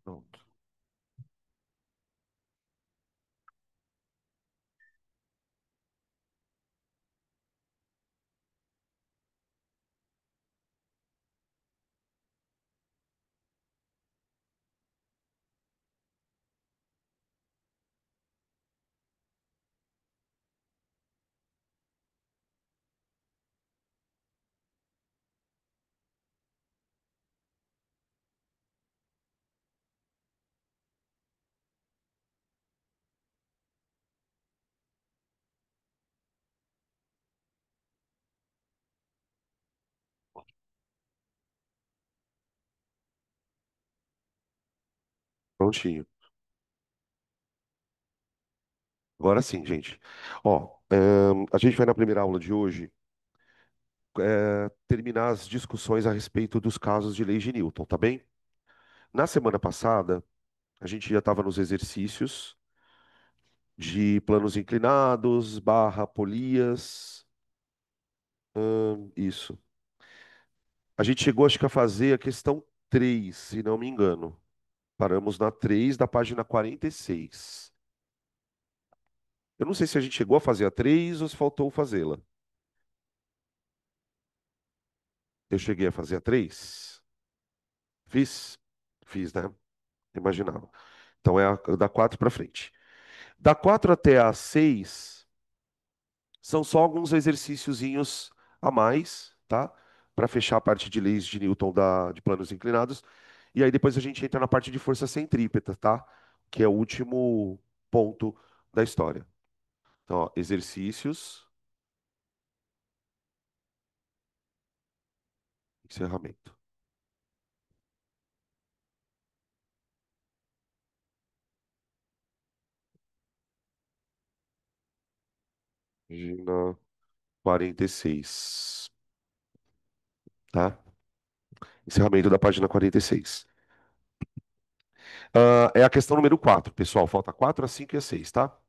Pronto. Prontinho. Agora sim, gente. Ó, a gente vai na primeira aula de hoje terminar as discussões a respeito dos casos de leis de Newton, tá bem? Na semana passada, a gente já estava nos exercícios de planos inclinados, barra polias, isso. A gente chegou, acho que, a fazer a questão 3, se não me engano. Paramos na 3 da página 46. Eu não sei se a gente chegou a fazer a 3 ou se faltou fazê-la. Eu cheguei a fazer a 3. Fiz? Fiz, né? Imaginava. Então é da 4 para frente. Da 4 até a 6 são só alguns exercíciozinhos a mais, tá? Para fechar a parte de leis de Newton de planos inclinados. E aí depois a gente entra na parte de força centrípeta, tá? Que é o último ponto da história. Então, ó, exercícios, encerramento. Página 46, tá? Encerramento da página 46. É a questão número 4, pessoal. Falta 4, a 5 e a 6, tá?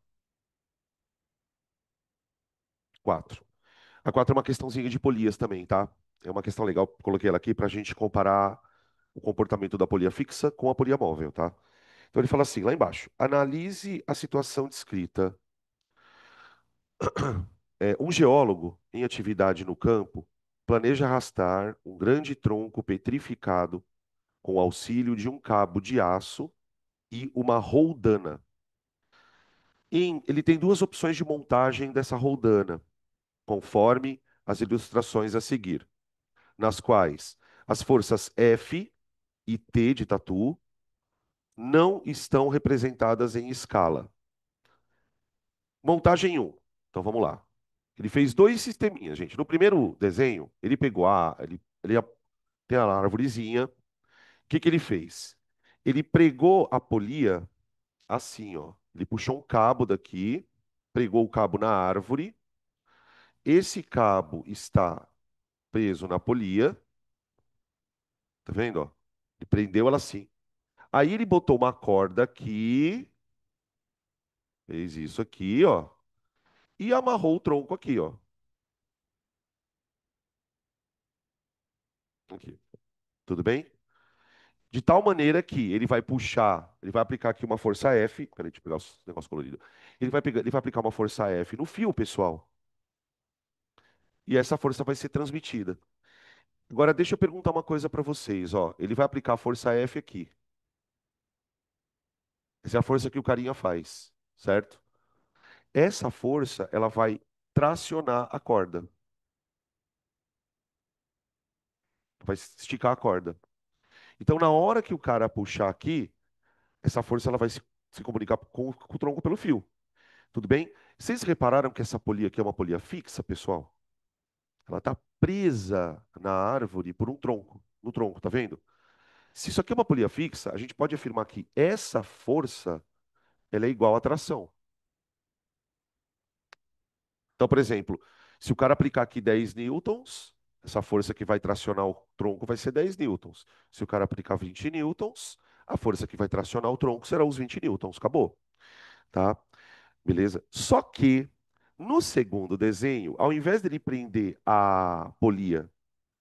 4. A 4 é uma questãozinha de polias também, tá? É uma questão legal, coloquei ela aqui para a gente comparar o comportamento da polia fixa com a polia móvel, tá? Então ele fala assim, lá embaixo: analise a situação descrita. Um geólogo em atividade no campo planeja arrastar um grande tronco petrificado com auxílio de um cabo de aço e uma roldana. Ele tem duas opções de montagem dessa roldana, conforme as ilustrações a seguir, nas quais as forças F e T de tatu não estão representadas em escala. Montagem um. Então vamos lá. Ele fez dois sisteminhas, gente. No primeiro desenho, ele pegou tem a árvorezinha. O que que ele fez? Ele pregou a polia assim, ó. Ele puxou um cabo daqui, pregou o cabo na árvore. Esse cabo está preso na polia, tá vendo, ó? Ele prendeu ela assim. Aí ele botou uma corda aqui, fez isso aqui, ó, e amarrou o tronco aqui, ó. Aqui. Tudo bem? De tal maneira que ele vai puxar, ele vai aplicar aqui uma força F. Peraí, deixa eu pegar os negócios coloridos. Ele vai aplicar uma força F no fio, pessoal. E essa força vai ser transmitida. Agora, deixa eu perguntar uma coisa para vocês, ó. Ele vai aplicar a força F aqui. Essa é a força que o carinha faz, certo? Essa força, ela vai tracionar a corda, vai esticar a corda. Então, na hora que o cara puxar aqui, essa força ela vai se comunicar com o tronco pelo fio. Tudo bem? Vocês repararam que essa polia aqui é uma polia fixa, pessoal? Ela está presa na árvore por um tronco, no tronco, tá vendo? Se isso aqui é uma polia fixa, a gente pode afirmar que essa força ela é igual à tração. Então, por exemplo, se o cara aplicar aqui 10 newtons, essa força que vai tracionar o tronco vai ser 10 newtons. Se o cara aplicar 20 newtons, a força que vai tracionar o tronco será os 20 newtons. Acabou, tá? Beleza? Só que no segundo desenho, ao invés dele prender a polia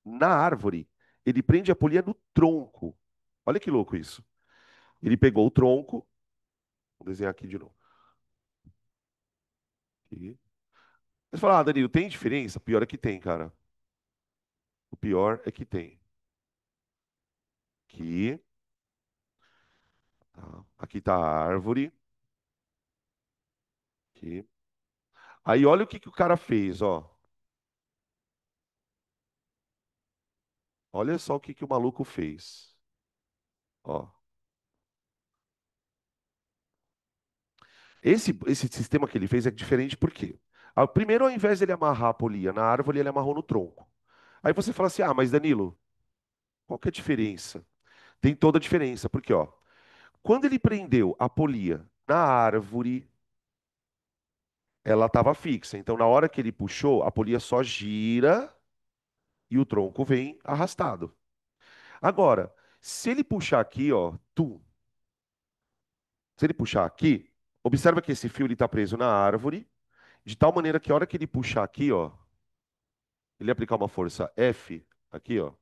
na árvore, ele prende a polia no tronco. Olha que louco isso. Ele pegou o tronco, vou desenhar aqui de novo. Aqui. Você fala, ah, Danilo, tem diferença? Pior é que tem, cara. O pior é que tem. Aqui, tá? Aqui tá a árvore. Aqui. Aí olha o que que o cara fez, ó. Olha só o que que o maluco fez. Ó. Esse sistema que ele fez é diferente por quê? Primeiro, ao invés de ele amarrar a polia na árvore, ele amarrou no tronco. Aí você fala assim: ah, mas Danilo, qual que é a diferença? Tem toda a diferença, porque ó, quando ele prendeu a polia na árvore, ela estava fixa. Então, na hora que ele puxou, a polia só gira e o tronco vem arrastado. Agora, se ele puxar aqui, ó, se ele puxar aqui, observa que esse fio está preso na árvore, de tal maneira que a hora que ele puxar aqui, ó, ele aplicar uma força F, aqui, ó,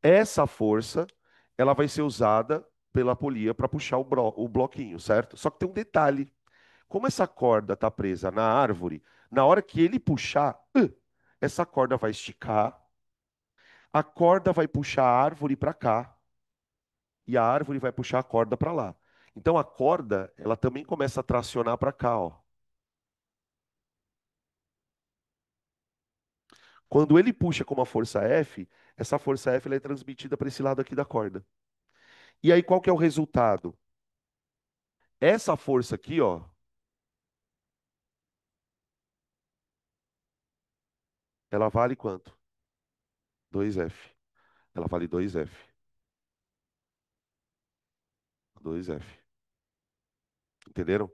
essa força, ela vai ser usada pela polia para puxar o bloquinho, certo? Só que tem um detalhe. Como essa corda está presa na árvore, na hora que ele puxar, essa corda vai esticar, a corda vai puxar a árvore para cá e a árvore vai puxar a corda para lá. Então a corda, ela também começa a tracionar para cá, ó. Quando ele puxa com uma força F, essa força F ela é transmitida para esse lado aqui da corda. E aí qual que é o resultado? Essa força aqui, ó, ela vale quanto? 2F. Ela vale 2F. 2F. Entenderam?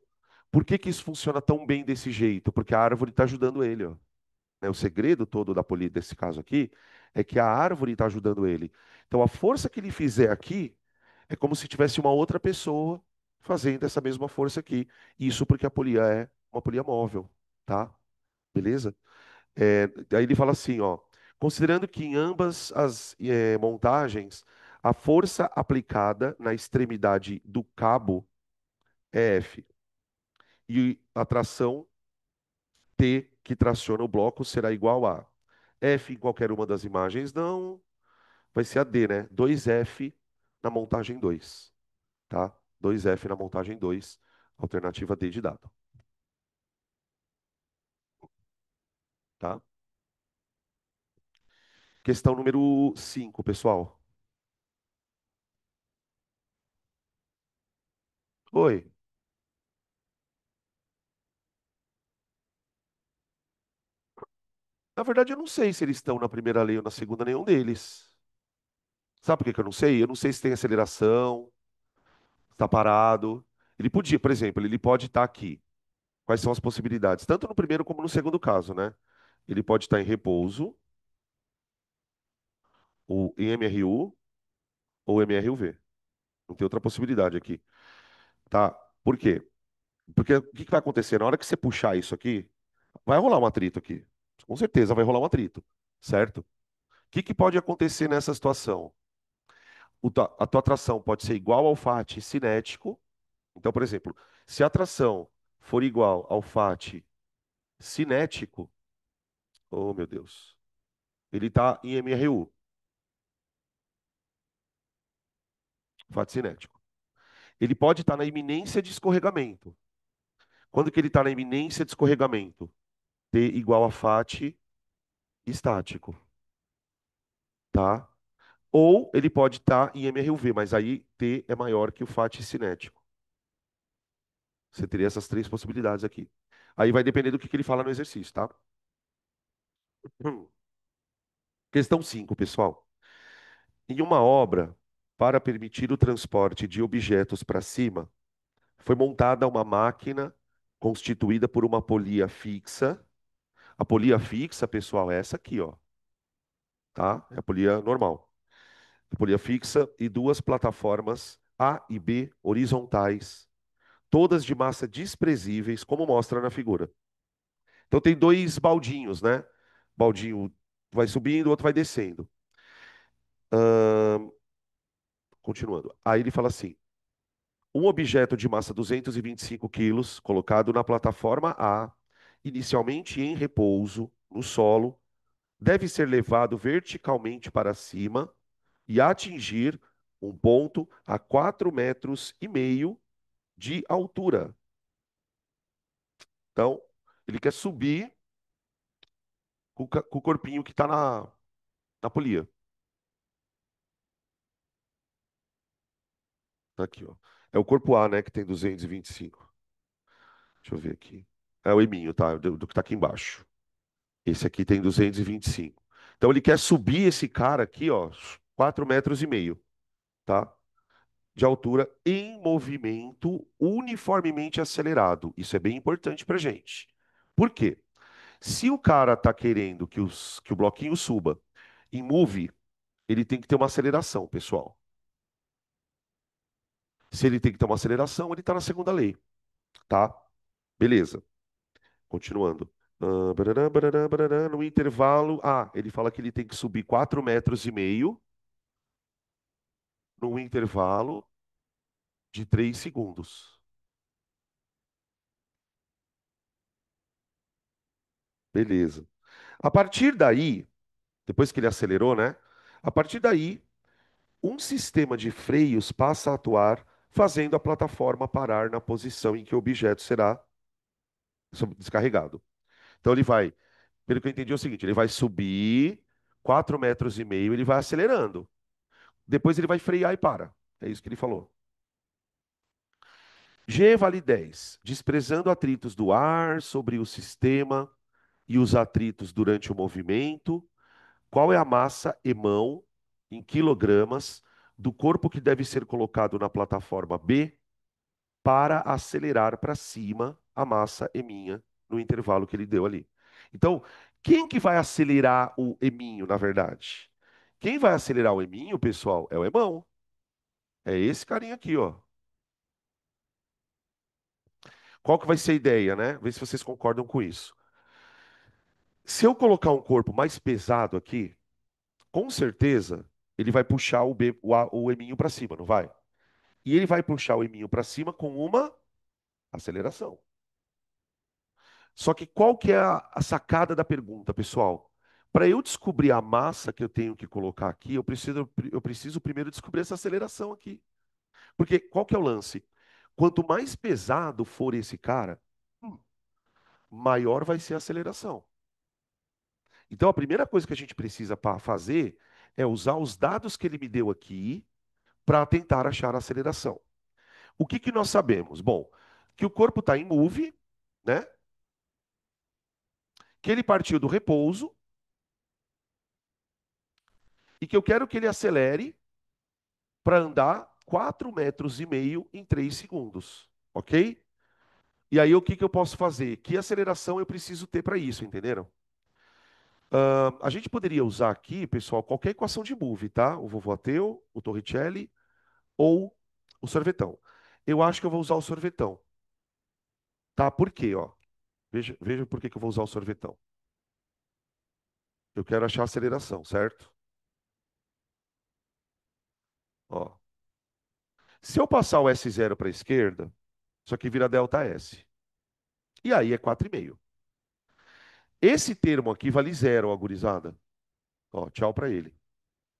Por que que isso funciona tão bem desse jeito? Porque a árvore está ajudando ele, ó. Né? O segredo todo da desse caso aqui é que a árvore está ajudando ele. Então a força que ele fizer aqui é como se tivesse uma outra pessoa fazendo essa mesma força aqui. Isso porque a polia é uma polia móvel, tá? Beleza? Aí ele fala assim, ó, considerando que em ambas as montagens a força aplicada na extremidade do cabo é F e a tração T que traciona o bloco será igual a F em qualquer uma das imagens, não, vai ser a D, né? 2F na montagem 2, tá? 2F na montagem 2, alternativa D de dado, tá? Questão número 5, pessoal. Oi. Na verdade, eu não sei se eles estão na primeira lei ou na segunda, nenhum deles. Sabe por que que eu não sei? Eu não sei se tem aceleração, se está parado. Ele podia, por exemplo, ele pode estar aqui. Quais são as possibilidades? Tanto no primeiro como no segundo caso, né? Ele pode estar em repouso, ou em MRU, ou MRUV. Não tem outra possibilidade aqui, tá? Por quê? Porque o que que vai acontecer? Na hora que você puxar isso aqui, vai rolar um atrito aqui. Com certeza vai rolar um atrito, certo? O que que pode acontecer nessa situação? A tua tração pode ser igual ao FAT cinético. Então, por exemplo, se a tração for igual ao FAT cinético, oh meu Deus, ele está em MRU, FAT cinético. Ele pode estar na iminência de escorregamento. Quando que ele está na iminência de escorregamento? T igual a FAT estático, tá? Ou ele pode estar em MRUV, mas aí T é maior que o FAT cinético. Você teria essas três possibilidades aqui. Aí vai depender do que ele fala no exercício, tá? Hum. Questão 5, pessoal. Em uma obra, para permitir o transporte de objetos para cima, foi montada uma máquina constituída por uma polia fixa. A polia fixa, pessoal, é essa aqui, ó, tá? É a polia normal. A polia fixa e duas plataformas A e B horizontais, todas de massa desprezíveis, como mostra na figura. Então tem dois baldinhos, né? Baldinho vai subindo, o outro vai descendo. Continuando. Aí ele fala assim: um objeto de massa 225 quilos colocado na plataforma A, inicialmente em repouso no solo, deve ser levado verticalmente para cima e atingir um ponto a 4,5 metros de altura. Então, ele quer subir com o corpinho que está na polia. Tá aqui, ó. É o corpo A, né, que tem 225. Deixa eu ver aqui. É o eminho, tá? Do que está aqui embaixo. Esse aqui tem 225. Então, ele quer subir esse cara aqui, ó, 4,5 metros, tá? De altura em movimento uniformemente acelerado. Isso é bem importante para gente. Por quê? Se o cara está querendo que o bloquinho suba em move, ele tem que ter uma aceleração, pessoal. Se ele tem que ter uma aceleração, ele está na segunda lei, tá? Beleza. Continuando. Barará, barará, barará, no intervalo. Ele fala que ele tem que subir 4,5 metros num intervalo de 3 segundos. Beleza. A partir daí, depois que ele acelerou, né? A partir daí, um sistema de freios passa a atuar, fazendo a plataforma parar na posição em que o objeto será descarregado. Então ele vai, pelo que eu entendi, é o seguinte: ele vai subir 4,5 metros, ele vai acelerando. Depois ele vai frear e para. É isso que ele falou. G vale 10, desprezando atritos do ar sobre o sistema e os atritos durante o movimento. Qual é a massa emão em quilogramas do corpo que deve ser colocado na plataforma B para acelerar para cima a massa eminha no intervalo que ele deu ali? Então, quem que vai acelerar o eminho, na verdade? Quem vai acelerar o eminho, pessoal, é o emão. É esse carinha aqui, ó. Qual que vai ser a ideia, né? Vê se vocês concordam com isso. Se eu colocar um corpo mais pesado aqui, com certeza ele vai puxar o eminho para cima, não vai? E ele vai puxar o eminho para cima com uma aceleração. Só que qual que é a sacada da pergunta, pessoal? Para eu descobrir a massa que eu tenho que colocar aqui, eu preciso primeiro descobrir essa aceleração aqui. Porque qual que é o lance? Quanto mais pesado for esse cara, maior vai ser a aceleração. Então, a primeira coisa que a gente precisa fazer é usar os dados que ele me deu aqui para tentar achar a aceleração. O que que nós sabemos? Bom, que o corpo está em move, né? Que ele partiu do repouso e que eu quero que ele acelere para andar 4,5 metros em 3 segundos, ok? E aí o que que eu posso fazer? Que aceleração eu preciso ter para isso, entenderam? A gente poderia usar aqui, pessoal, qualquer equação de move, tá? O vovô Ateu, o Torricelli ou o sorvetão. Eu acho que eu vou usar o sorvetão, tá? Por quê, ó? Veja por que que eu vou usar o sorvetão. Eu quero achar a aceleração, certo? Ó. Se eu passar o S0 para a esquerda, isso aqui vira delta S. E aí é 4,5. Esse termo aqui vale zero, ó, gurizada. Ó, tchau para ele.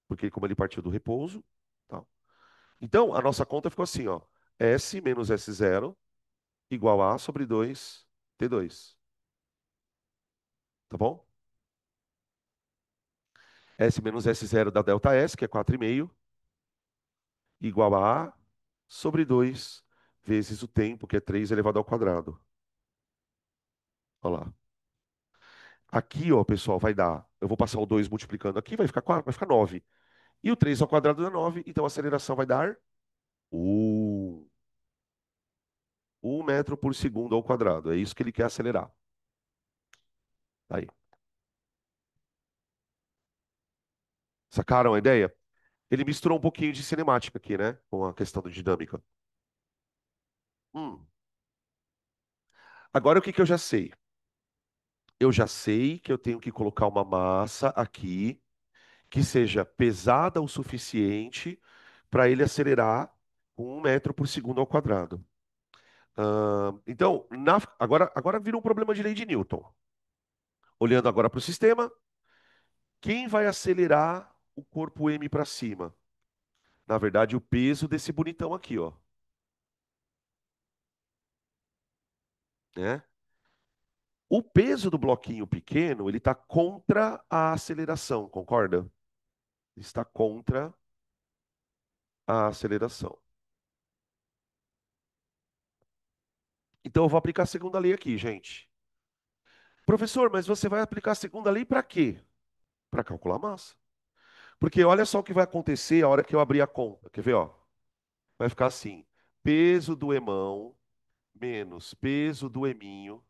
Porque como ele partiu do repouso, tá? Então, a nossa conta ficou assim, ó. S menos S0 igual a sobre 2 T2. Tá bom? S menos S0 dá delta S, que é 4,5, igual a sobre 2 vezes o tempo, que é 3 elevado ao quadrado. Olha lá. Aqui, ó, pessoal, vai dar. Eu vou passar o 2 multiplicando aqui, vai ficar 4, vai ficar 9. E o 3 ao quadrado dá 9, então a aceleração vai dar 1. 1 metro por segundo ao quadrado. É isso que ele quer acelerar. Aí. Sacaram a ideia? Ele misturou um pouquinho de cinemática aqui, né? Com a questão da dinâmica. Hum. Agora o que que eu já sei? Eu já sei que eu tenho que colocar uma massa aqui que seja pesada o suficiente para ele acelerar com 1 metro por segundo ao quadrado. Então, agora vira um problema de lei de Newton. Olhando agora para o sistema, quem vai acelerar o corpo M para cima? Na verdade, o peso desse bonitão aqui, ó, né? O peso do bloquinho pequeno, ele está contra a aceleração, concorda? Está contra a aceleração. Então eu vou aplicar a segunda lei aqui, gente. Professor, mas você vai aplicar a segunda lei para quê? Para calcular a massa. Porque olha só o que vai acontecer a hora que eu abrir a conta. Quer ver, ó? Vai ficar assim: peso do emão menos peso do eminho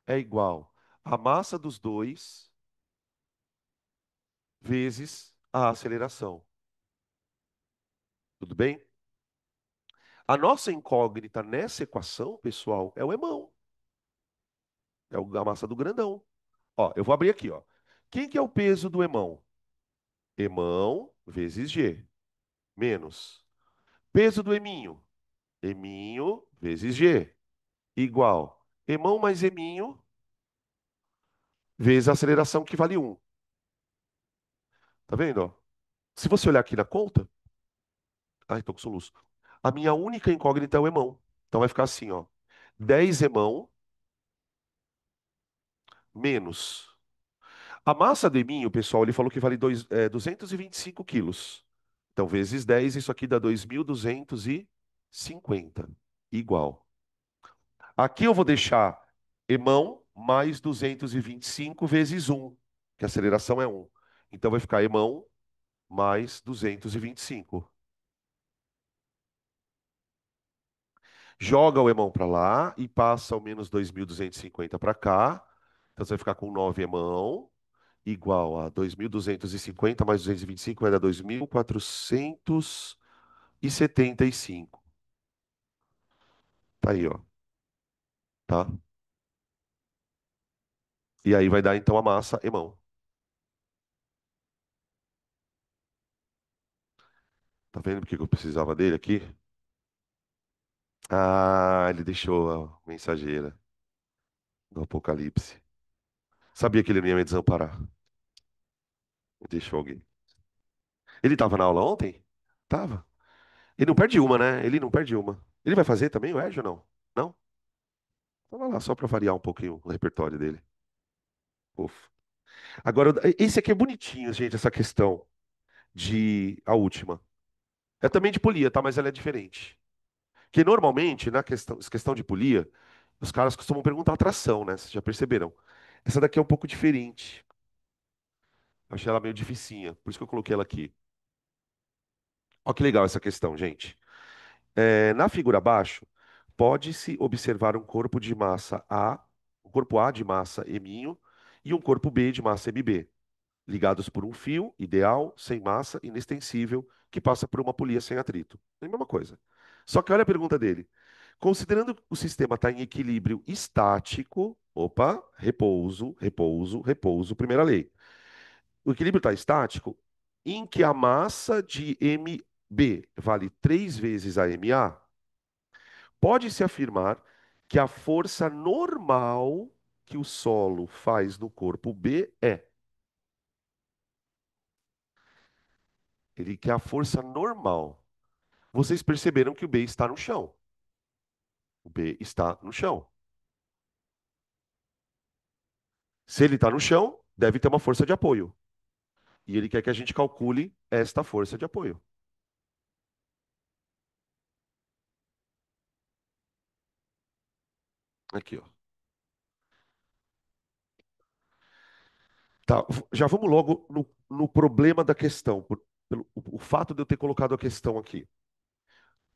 é igual a massa dos dois vezes a aceleração. Tudo bem? A nossa incógnita nessa equação, pessoal, é o emão. É a massa do grandão. Ó, eu vou abrir aqui, ó. Quem que é o peso do emão? Emão vezes G, menos peso do eminho. Eminho vezes G, igual emão mais eminho vezes a aceleração que vale 1. Tá vendo, ó? Se você olhar aqui na conta, ai, tô com soluço. A minha única incógnita é o emão. Então vai ficar assim, ó. 10 emão menos. A massa do eminho, pessoal, ele falou que vale 225 quilos. Então, vezes 10, isso aqui dá 2.250. Igual. Aqui eu vou deixar emão mais 225 vezes 1, que a aceleração é 1. Então, vai ficar emão mais 225. Joga o emão para lá e passa o menos 2.250 para cá. Então, você vai ficar com 9 emão igual a 2.250 mais 225 vai dar 2.475. Tá aí, ó. Tá? E aí vai dar então a massa emão. Tá vendo por que eu precisava dele aqui? Ah, ele deixou a mensageira do Apocalipse. Sabia que ele não ia me desamparar. Deixou alguém. Ele tava na aula ontem? Tava. Ele não perde uma, né? Ele não perde uma. Ele vai fazer também o Edge ou não? Não? Então vai lá, só pra variar um pouquinho o repertório dele. Ufa. Agora, esse aqui é bonitinho, gente, essa questão de a última. É também de polia, tá? Mas ela é diferente. Que normalmente, na questão de polia, os caras costumam perguntar a tração, né? Vocês já perceberam? Essa daqui é um pouco diferente. Eu achei ela meio dificinha, por isso que eu coloquei ela aqui. Olha que legal essa questão, gente. Na figura abaixo, pode-se observar um corpo de massa A, um corpo A de massa eminho e um corpo B de massa MB, ligados por um fio ideal, sem massa, inextensível, que passa por uma polia sem atrito. É a mesma coisa. Só que olha a pergunta dele. Considerando que o sistema está em equilíbrio estático, opa, repouso, repouso, repouso, primeira lei. O equilíbrio está estático em que a massa de MB vale 3 vezes a MA, pode-se afirmar que a força normal que o solo faz no corpo B é. Ele quer a força normal. Vocês perceberam que o B está no chão. O B está no chão. Se ele está no chão, deve ter uma força de apoio. E ele quer que a gente calcule esta força de apoio. Aqui, ó. Tá, já vamos logo no problema da questão, pelo o fato de eu ter colocado a questão aqui.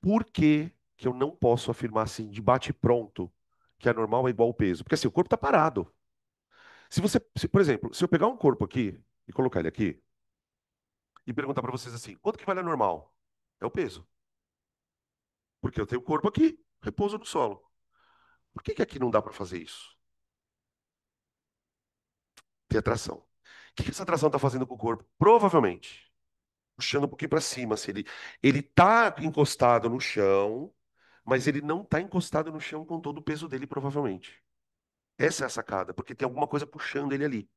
Por que que eu não posso afirmar assim, de bate-pronto, que a normal é igual ao peso? Porque assim, o corpo está parado. Por exemplo, se eu pegar um corpo aqui e colocar ele aqui e perguntar para vocês assim, quanto que vale a normal? É o peso. Porque eu tenho o corpo aqui, repouso no solo. Por que que aqui não dá para fazer isso? Tem atração. O que que essa atração está fazendo com o corpo? Provavelmente. puxando um pouquinho para cima. Assim, ele tá encostado no chão, mas ele não tá encostado no chão com todo o peso dele, provavelmente. Essa é a sacada, porque tem alguma coisa puxando ele ali.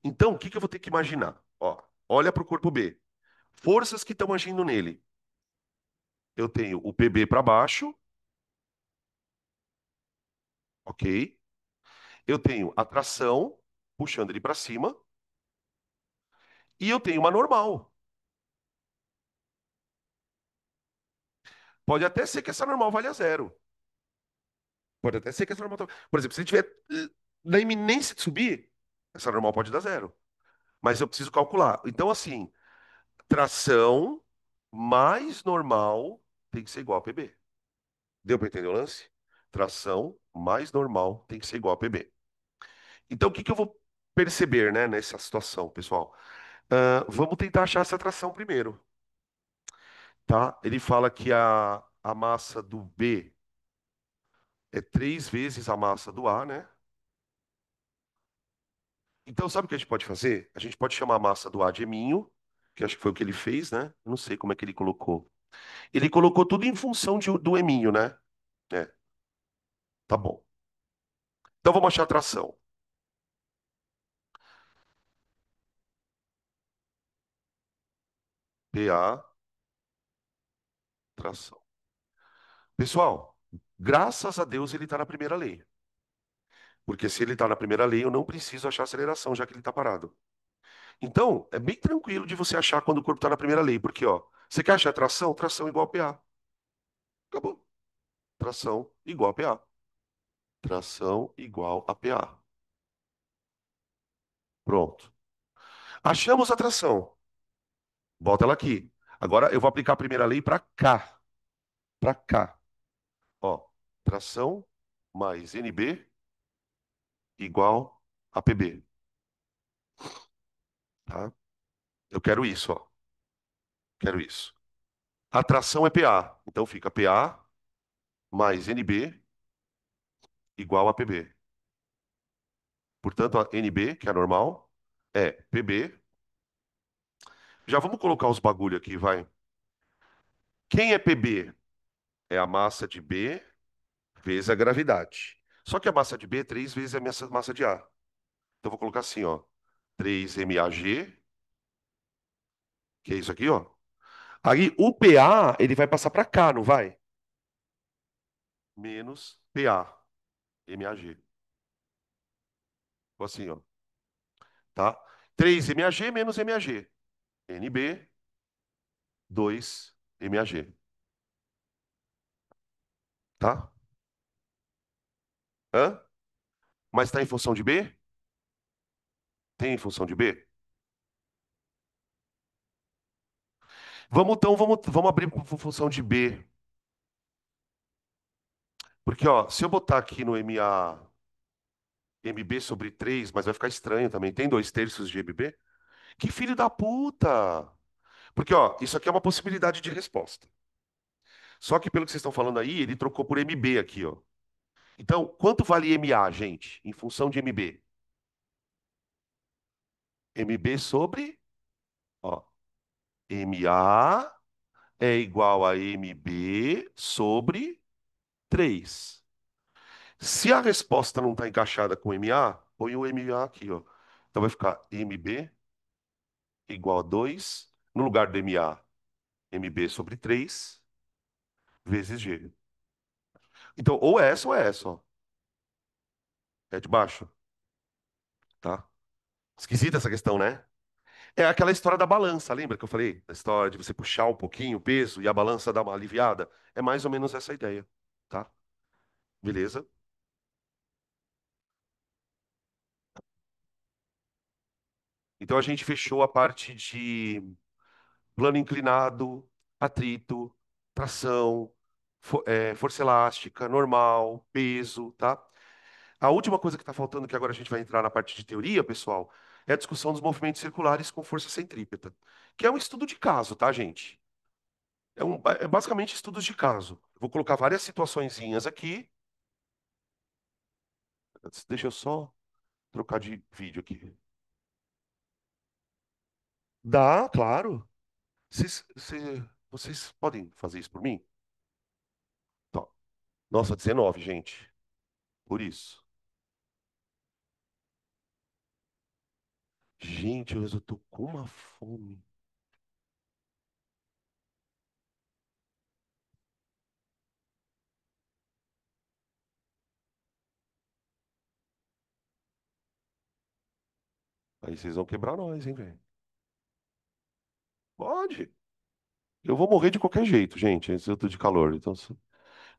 Então, o que que eu vou ter que imaginar? Ó, olha para o corpo B. Forças que estão agindo nele. Eu tenho o PB para baixo, ok? Eu tenho a tração puxando ele para cima e eu tenho uma normal. Pode até ser que essa normal valha zero. Pode até ser que essa normal. Por exemplo, se ele tiver na iminência de subir, essa normal pode dar zero. Mas eu preciso calcular. Então, assim, tração mais normal tem que ser igual a PB. Deu para entender o lance? Tração mais normal tem que ser igual a PB. Então, o que que eu vou perceber, né, nessa situação, pessoal? Vamos tentar achar essa tração primeiro, tá? Ele fala que a massa do B é 3 vezes a massa do A, né? Então, sabe o que a gente pode fazer? A gente pode chamar a massa do A de eminho, que acho que foi o que ele fez, né? Eu não sei como é que ele colocou. Ele colocou tudo em função do eminho, né? É, tá bom. Então, vamos achar a tração. PA, tração. Pessoal, graças a Deus ele está na primeira lei. Porque se ele está na primeira lei, eu não preciso achar aceleração, já que ele está parado. Então, é bem tranquilo de você achar quando o corpo está na primeira lei, porque, ó, você quer achar tração? Tração igual a PA. Acabou. Tração igual a PA. Tração igual a PA. Pronto. Achamos a tração. Bota ela aqui. Agora eu vou aplicar a primeira lei para cá. Para cá. Ó, tração mais NB igual a PB. Tá? Eu quero isso, ó. Quero isso. A tração é PA. Então fica PA mais NB igual a PB. Portanto, a NB, que é a normal, é PB. Já vamos colocar os bagulho aqui, vai. Quem é PB? É a massa de B vezes a gravidade. Só que a massa de B é 3 vezes a massa de A. Então, eu vou colocar assim, ó. 3 MAG, que é isso aqui, ó. Aí, o PA, ele vai passar para cá, não vai? Menos PA, MAG. Ficou assim, ó. Tá? 3 MAG menos MAG. NB, 2 MAG. Tá? Hã? Mas está em função de B? Tem em função de B? Vamos então, vamos abrir por função de B. Porque, ó, se eu botar aqui no MB sobre 3, mas vai ficar estranho também. Tem 2/3 de MB? Que filho da puta! Porque, ó, isso aqui é uma possibilidade de resposta. Só que pelo que vocês estão falando aí, ele trocou por MB aqui, ó. Então, quanto vale MA, gente, em função de MB? MB sobre, ó, MA é igual a MB sobre 3. Se a resposta não está encaixada com MA, põe o MA aqui, ó. Então vai ficar MB igual a 2, no lugar do MA, MB sobre 3 vezes G. Então, ou é essa, ó. É de baixo, tá? Esquisita essa questão, né? É aquela história da balança, lembra que eu falei? A história de você puxar um pouquinho o peso e a balança dar uma aliviada. É mais ou menos essa ideia, tá? Beleza? Então a gente fechou a parte de plano inclinado, atrito, tração, força elástica, normal, peso, tá? A última coisa que está faltando, que agora a gente vai entrar na parte de teoria, pessoal, é a discussão dos movimentos circulares com força centrípeta, que é um estudo de caso, tá, gente? É basicamente estudos de caso. Eu vou colocar várias situaçõezinhas aqui. Deixa eu só trocar de vídeo aqui. Dá, claro. vocês podem fazer isso por mim? Tá. Nossa, 19, gente. Por isso. Gente, eu tô com uma fome. Aí vocês vão quebrar nós, hein, velho? Pode. Eu vou morrer de qualquer jeito, gente. Eu tô de calor. Então,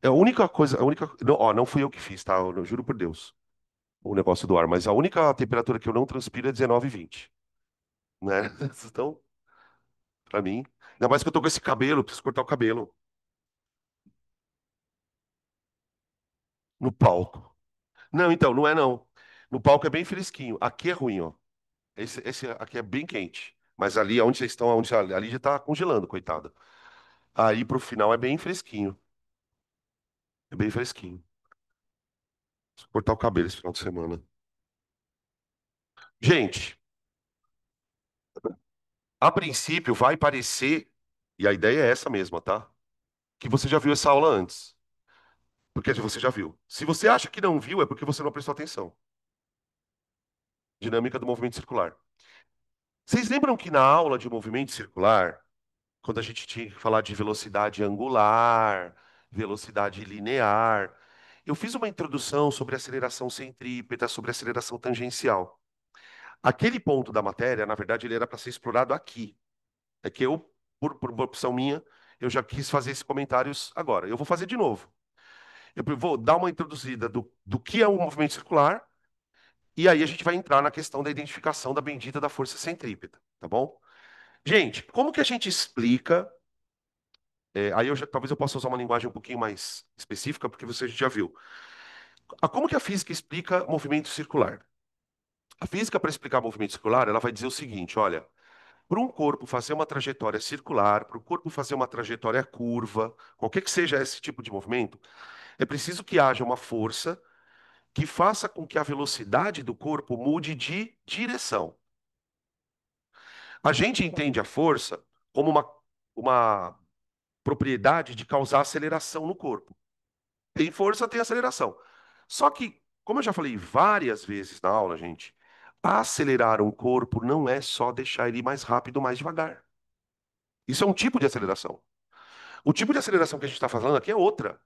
é a única coisa, a única. Não, ó, não fui eu que fiz, tá? Eu juro por Deus. O negócio do ar. Mas a única temperatura que eu não transpiro é 19 e 20. Né? Então, pra mim. Ainda mais que eu tô com esse cabelo, preciso cortar o cabelo. No palco. Não, então, não é não. No palco é bem fresquinho. Aqui é ruim, ó. Esse aqui é bem quente. Mas ali, onde vocês estão, ali já tá congelando, coitada. Aí pro final é bem fresquinho. É bem fresquinho. Preciso cortar o cabelo esse final de semana. Gente, a princípio vai parecer, e a ideia é essa mesma, tá? Que você já viu essa aula antes. Porque você já viu. Se você acha que não viu, é porque você não prestou atenção. Dinâmica do movimento circular. Vocês lembram que na aula de movimento circular, quando a gente tinha que falar de velocidade angular, velocidade linear, eu fiz uma introdução sobre aceleração centrípeta, sobre aceleração tangencial. Aquele ponto da matéria, na verdade, ele era para ser explorado aqui. É que eu, por uma opção minha, eu já quis fazer esses comentários agora. Eu vou fazer de novo. Eu vou dar uma introduzida do que é o movimento circular, e aí a gente vai entrar na questão da identificação da bendita da força centrípeta, tá bom? Gente, como que a gente explica? Aí talvez eu possa usar uma linguagem um pouquinho mais específica, porque você já viu. Como que a física explica movimento circular? A física, para explicar movimento circular, ela vai dizer o seguinte: olha, para um corpo fazer uma trajetória circular, para o corpo fazer uma trajetória curva, qualquer que seja esse tipo de movimento, é preciso que haja uma força que faça com que a velocidade do corpo mude de direção. A gente entende a força como uma propriedade de causar aceleração no corpo. Tem força, tem aceleração. Só que, como eu já falei várias vezes na aula, gente, acelerar um corpo não é só deixar ele ir mais rápido ou mais devagar. Isso é um tipo de aceleração. O tipo de aceleração que a gente está falando aqui é outra.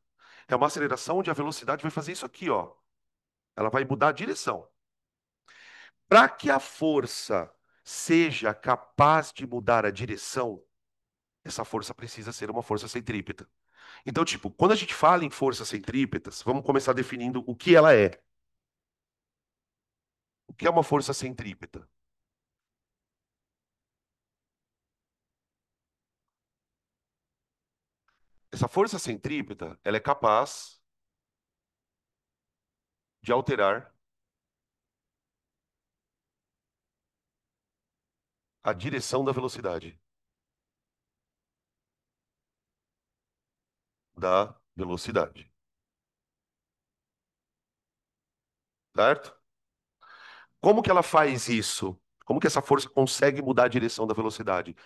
É uma aceleração onde a velocidade vai fazer isso aqui, ó. Ela vai mudar a direção. Para que a força seja capaz de mudar a direção, essa força precisa ser uma força centrípeta. Então, tipo, quando a gente fala em forças centrípetas, vamos começar definindo o que ela é. O que é uma força centrípeta? Essa força centrípeta, ela é capaz de alterar a direção da velocidade. Da velocidade. Certo? Como que ela faz isso? Como que essa força consegue mudar a direção da velocidade?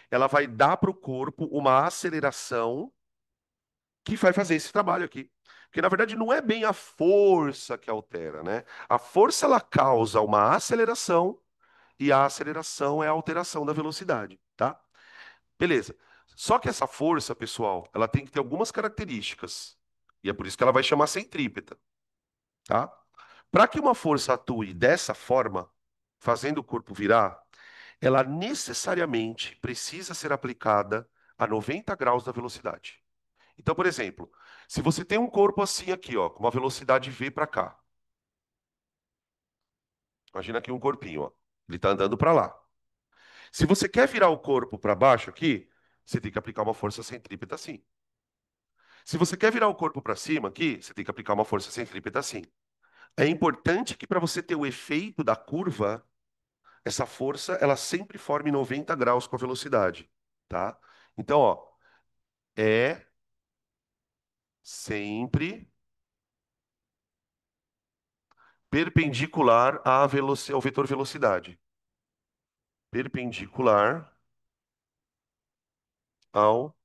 Ela vai dar para o corpo uma aceleração que vai fazer esse trabalho aqui. Porque, na verdade, não é bem a força que altera, né? A força, ela causa uma aceleração e a aceleração é a alteração da velocidade, tá? Beleza. Só que essa força, pessoal, ela tem que ter algumas características. E é por isso que ela vai chamar centrípeta, tá? Para que uma força atue dessa forma, fazendo o corpo virar, ela necessariamente precisa ser aplicada a 90 graus da velocidade. Então, por exemplo, se você tem um corpo assim aqui, ó, com uma velocidade v para cá, imagina aqui um corpinho, ó, ele está andando para lá. Se você quer virar o corpo para baixo aqui, você tem que aplicar uma força centrípeta assim. Se você quer virar o corpo para cima aqui, você tem que aplicar uma força centrípeta assim. É importante que para você ter o efeito da curva, essa força ela sempre forme 90 graus com a velocidade, tá? Então, ó, é sempre perpendicular ao vetor velocidade. Perpendicular ao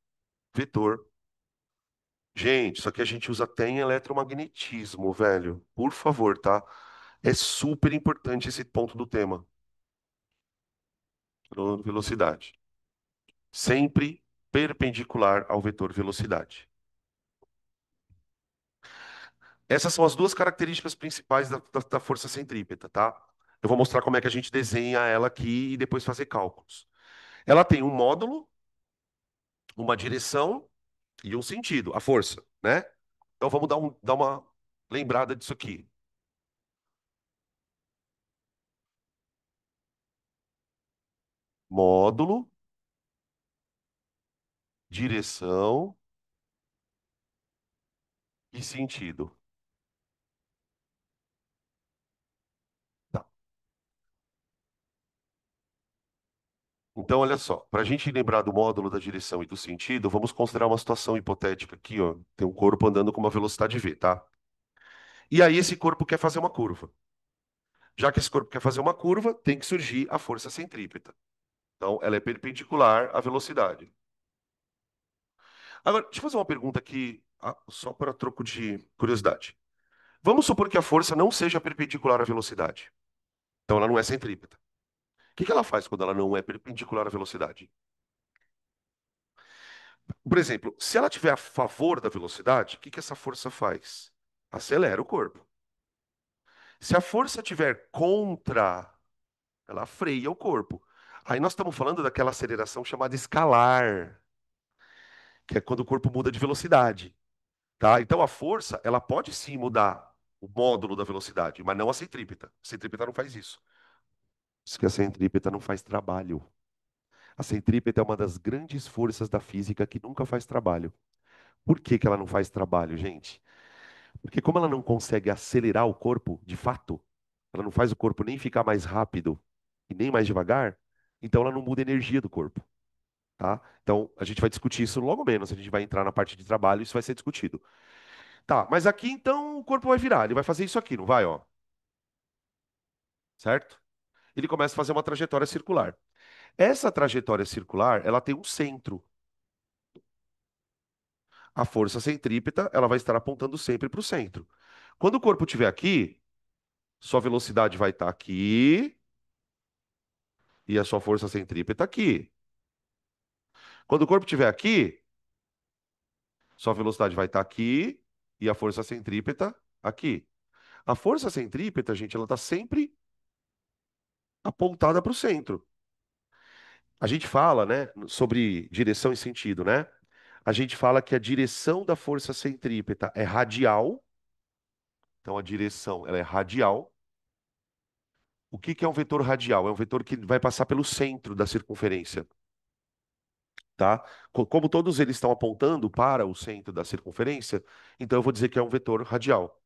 vetor. Gente, isso aqui a gente usa até em eletromagnetismo, velho. Por favor, tá? É super importante esse ponto do tema. Velocidade. Sempre perpendicular ao vetor velocidade. Essas são as duas características principais da força centrípeta, tá? Eu vou mostrar como é que a gente desenha ela aqui e depois fazer cálculos. Ela tem um módulo, uma direção e um sentido, a força, né? Então vamos dar uma lembrada disso aqui. Módulo, direção e sentido. Tá. Então, olha só, para a gente lembrar do módulo da direção e do sentido, vamos considerar uma situação hipotética aqui, ó. Tem um corpo andando com uma velocidade v, tá? E aí esse corpo quer fazer uma curva. Já que esse corpo quer fazer uma curva, tem que surgir a força centrípeta. Então, ela é perpendicular à velocidade. Agora, deixa eu fazer uma pergunta aqui, só para troco de curiosidade. Vamos supor que a força não seja perpendicular à velocidade. Então, ela não é centrípeta. O que que ela faz quando ela não é perpendicular à velocidade? Por exemplo, se ela estiver a favor da velocidade, o que que essa força faz? Acelera o corpo. Se a força estiver contra, ela freia o corpo. Aí nós estamos falando daquela aceleração chamada escalar, que é quando o corpo muda de velocidade, tá? Então a força, ela pode sim mudar o módulo da velocidade, mas não a centrípeta. A centrípeta não faz isso. Isso que a centrípeta não faz trabalho. A centrípeta é uma das grandes forças da física que nunca faz trabalho. Por que que ela não faz trabalho, gente? Porque como ela não consegue acelerar o corpo, de fato, ela não faz o corpo nem ficar mais rápido e nem mais devagar, então ela não muda a energia do corpo, tá? Então a gente vai discutir isso logo menos, a gente vai entrar na parte de trabalho, isso vai ser discutido. Tá, mas aqui então o corpo vai virar, ele vai fazer isso aqui, não vai, ó, certo? Ele começa a fazer uma trajetória circular. Essa trajetória circular, ela tem um centro. A força centrípeta, ela vai estar apontando sempre para o centro. Quando o corpo estiver aqui, sua velocidade vai estar aqui e a sua força centrípeta aqui. Quando o corpo estiver aqui, sua velocidade vai estar aqui e a força centrípeta aqui. A força centrípeta, gente, ela está sempre apontada para o centro. A gente fala, né, sobre direção e sentido, né? A gente fala que a direção da força centrípeta é radial. Então a direção, ela é radial. O que que é um vetor radial? É um vetor que vai passar pelo centro da circunferência, tá? Como todos eles estão apontando para o centro da circunferência, então eu vou dizer que é um vetor radial.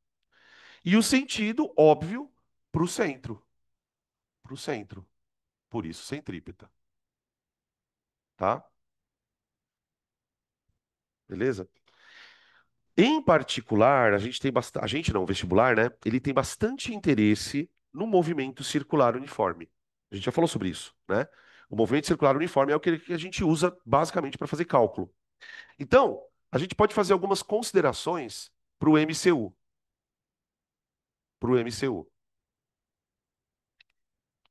E o sentido, óbvio, para o centro. Para o centro. Por isso, centrípeta. Tá? Beleza? Em particular, a gente tem bastante. A gente não, o vestibular, né? Ele tem bastante interesse no movimento circular uniforme. A gente já falou sobre isso, né? O movimento circular uniforme é o que a gente usa basicamente para fazer cálculo. Então, a gente pode fazer algumas considerações para o MCU. Para o MCU,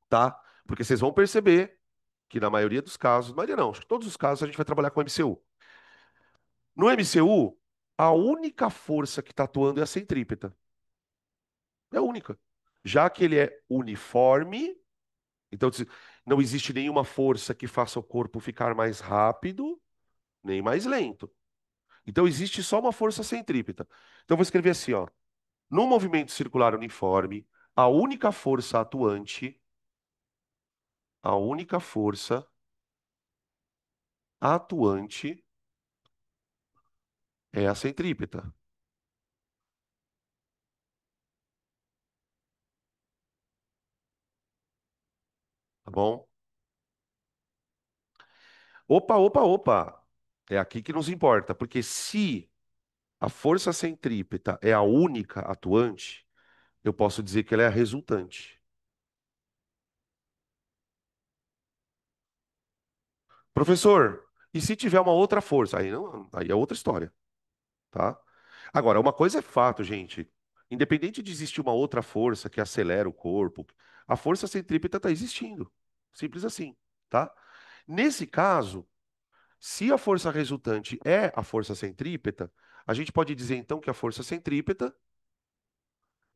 tá? Porque vocês vão perceber que na maioria dos casos, maioria não, acho que todos os casos a gente vai trabalhar com MCU. No MCU, a única força que está atuando é a centrípeta. É a única. Já que ele é uniforme, então não existe nenhuma força que faça o corpo ficar mais rápido, nem mais lento. Então existe só uma força centrípeta. Então eu vou escrever assim, ó. No movimento circular uniforme, a única força atuante, a única força atuante é a centrípeta, tá bom? Opa, opa, opa. É aqui que nos importa, porque se a força centrípeta é a única atuante, eu posso dizer que ela é a resultante. Professor, E se tiver uma outra força, aí não, aí é outra história, tá? Agora, uma coisa é fato, gente. Independente de existir uma outra força que acelera o corpo, a força centrípeta está existindo. Simples assim, tá? Nesse caso, se a força resultante é a força centrípeta, a gente pode dizer então que a força centrípeta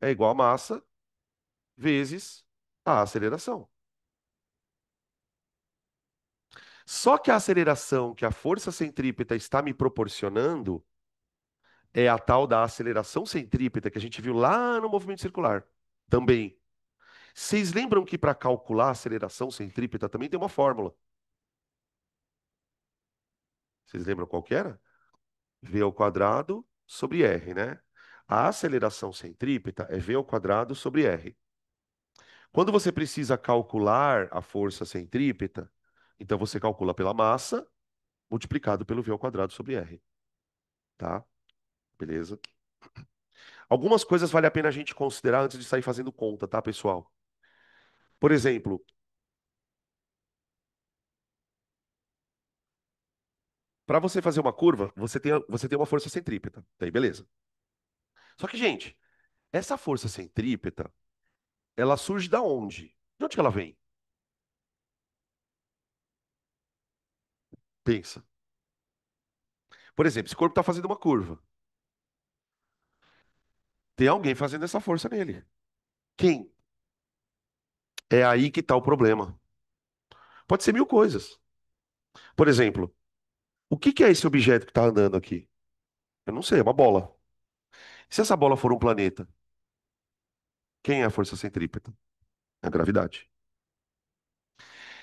é igual a massa vezes a aceleração. Só que a aceleração que a força centrípeta está me proporcionando é a tal da aceleração centrípeta que a gente viu lá no movimento circular. Também. Vocês lembram que para calcular a aceleração centrípeta também tem uma fórmula? Vocês lembram qual que era? V ao quadrado sobre R, né? A aceleração centrípeta é V ao quadrado sobre R. Quando você precisa calcular a força centrípeta, então você calcula pela massa multiplicado pelo V ao quadrado sobre R, tá? Beleza? Algumas coisas vale a pena a gente considerar antes de sair fazendo conta, tá, pessoal? Por exemplo, para você fazer uma curva, você tem uma força centrípeta. Tá aí, beleza. Só que, gente, essa força centrípeta, ela surge da onde? De onde que ela vem? Pensa. Por exemplo, esse corpo está fazendo uma curva. Tem alguém fazendo essa força nele. Quem? É aí que está o problema. Pode ser mil coisas. Por exemplo, o que que é esse objeto que está andando aqui? Eu não sei, é uma bola. Se essa bola for um planeta, quem é a força centrípeta? É a gravidade.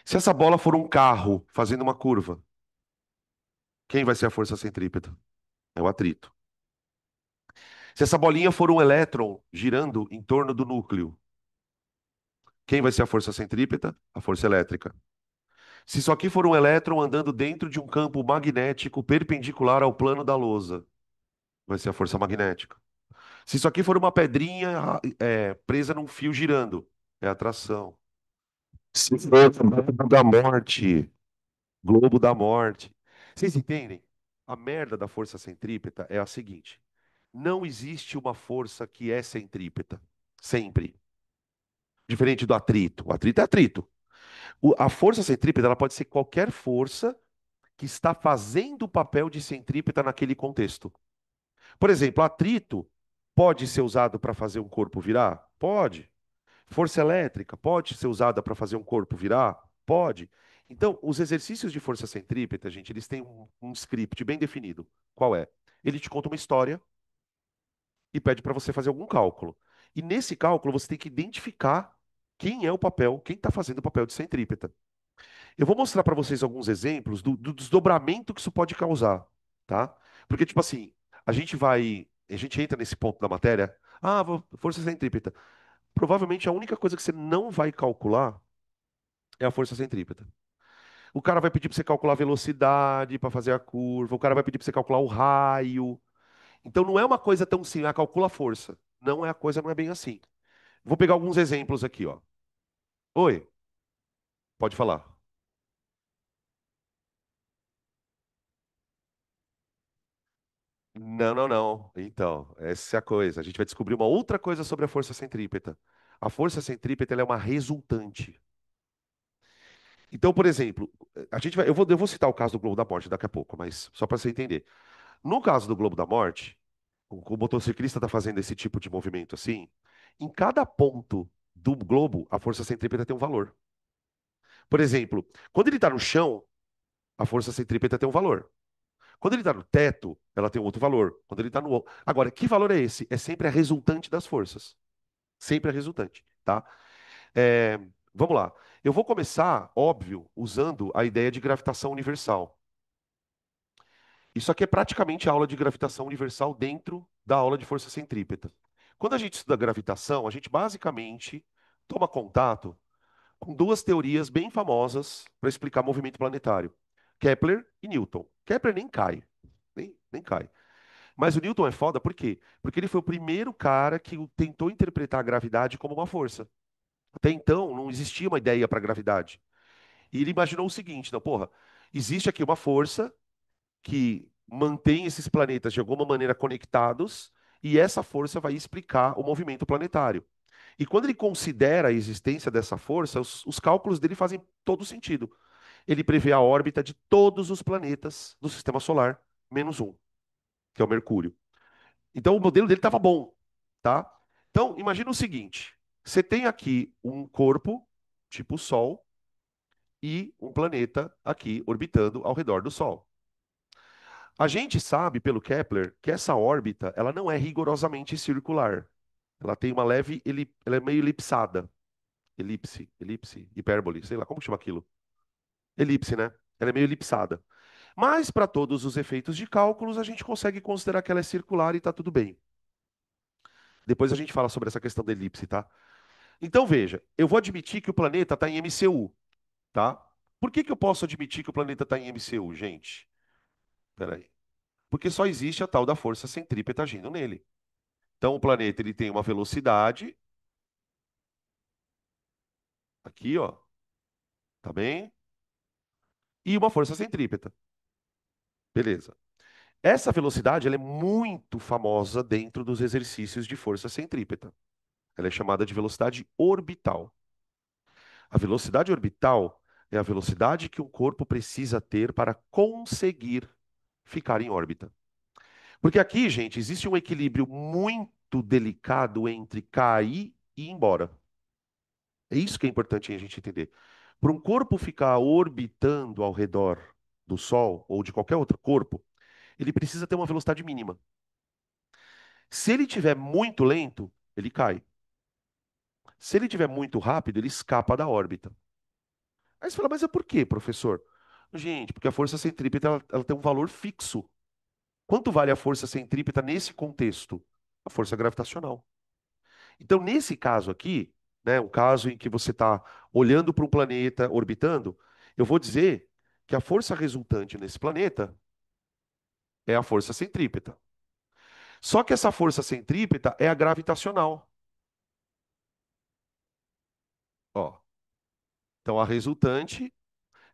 Se essa bola for um carro fazendo uma curva, quem vai ser a força centrípeta? É o atrito. Se essa bolinha for um elétron girando em torno do núcleo, quem vai ser a força centrípeta? A força elétrica. Se isso aqui for um elétron andando dentro de um campo magnético perpendicular ao plano da lousa, vai ser a força magnética. Se isso aqui for uma pedrinha presa num fio girando, é a atração. Se for o globo da morte, globo da morte. Vocês entendem? A merda da força centrípeta é a seguinte: não existe uma força que é centrípeta. Sempre. Diferente do atrito. O atrito é atrito. A força centrípeta ela pode ser qualquer força que está fazendo o papel de centrípeta naquele contexto. Por exemplo, atrito pode ser usado para fazer um corpo virar? Pode. Força elétrica pode ser usada para fazer um corpo virar? Pode. Então, os exercícios de força centrípeta, gente, eles têm um script bem definido. Qual é? Ele te conta uma história e pede para você fazer algum cálculo. E nesse cálculo você tem que identificar quem é o papel, quem está fazendo o papel de centrípeta. Eu vou mostrar para vocês alguns exemplos do desdobramento que isso pode causar, tá? Porque, tipo assim, a gente entra nesse ponto da matéria, força centrípeta. Provavelmente a única coisa que você não vai calcular é a força centrípeta. O cara vai pedir para você calcular a velocidade para fazer a curva, o cara vai pedir para você calcular o raio. Então não é uma coisa tão simples, calcula a força. Não é a coisa, não é bem assim. Vou pegar alguns exemplos aqui, ó. Oi, pode falar. Não, não, não. Então, essa é a coisa. A gente vai descobrir uma outra coisa sobre a força centrípeta. A força centrípeta ela é uma resultante. Então, por exemplo, eu vou citar o caso do Globo da Morte daqui a pouco, mas só para você entender. No caso do Globo da Morte, o motociclista está fazendo esse tipo de movimento assim, em cada ponto do globo, a força centrípeta tem um valor. Por exemplo, quando ele está no chão, a força centrípeta tem um valor. Quando ele está no teto, ela tem outro valor. Quando ele está no. Agora, que valor é esse? É sempre a resultante das forças. Sempre a resultante, tá? É, vamos lá. Eu vou começar, óbvio, usando a ideia de gravitação universal. Isso aqui é praticamente a aula de gravitação universal dentro da aula de força centrípeta. Quando a gente estuda gravitação, a gente basicamente toma contato com duas teorias bem famosas para explicar movimento planetário: Kepler e Newton. Kepler nem cai, nem cai. Mas o Newton é foda por quê? Porque ele foi o primeiro cara que tentou interpretar a gravidade como uma força. Até então, não existia uma ideia para gravidade. E ele imaginou o seguinte, não, porra, Existe aqui uma força que mantém esses planetas de alguma maneira conectados, e essa força vai explicar o movimento planetário. E quando ele considera a existência dessa força, os cálculos dele fazem todo sentido. Ele prevê a órbita de todos os planetas do sistema solar, menos um, que é o Mercúrio. Então o modelo dele estava bom, tá? Então, imagina o seguinte: você tem aqui um corpo, tipo o Sol, e um planeta aqui orbitando ao redor do Sol. A gente sabe, pelo Kepler, que essa órbita ela não é rigorosamente circular. Ela tem uma leve, ela é meio elipsada. Elipse, hipérbole, sei lá, como que chama aquilo? Elipse, né? Ela é meio elipsada. Mas, para todos os efeitos de cálculos, a gente consegue considerar que ela é circular e está tudo bem. Depois a gente fala sobre essa questão da elipse, tá? Então, veja, eu vou admitir que o planeta está em MCU, tá? Por que que eu posso admitir que o planeta está em MCU, gente? Peraí. Porque só existe a tal da força centrípeta agindo nele. Então, o planeta ele tem uma velocidade, aqui, ó, tá bem? E uma força centrípeta. Beleza. Essa velocidade ela é muito famosa dentro dos exercícios de força centrípeta. Ela é chamada de velocidade orbital. A velocidade orbital é a velocidade que um corpo precisa ter para conseguir ficar em órbita. Porque aqui, gente, existe um equilíbrio muito delicado entre cair e ir embora. É isso que é importante a gente entender. Para um corpo ficar orbitando ao redor do Sol ou de qualquer outro corpo, ele precisa ter uma velocidade mínima. Se ele estiver muito lento, ele cai. Se ele estiver muito rápido, ele escapa da órbita. Aí você fala, mas é por quê, professor? Gente, porque a força centrípeta ela tem um valor fixo. Quanto vale a força centrípeta nesse contexto? A força gravitacional. Então, nesse caso aqui, né, um caso em que você está olhando para um planeta orbitando, eu vou dizer que a força resultante nesse planeta é a força centrípeta. Só que essa força centrípeta é a gravitacional. Ó, então, a resultante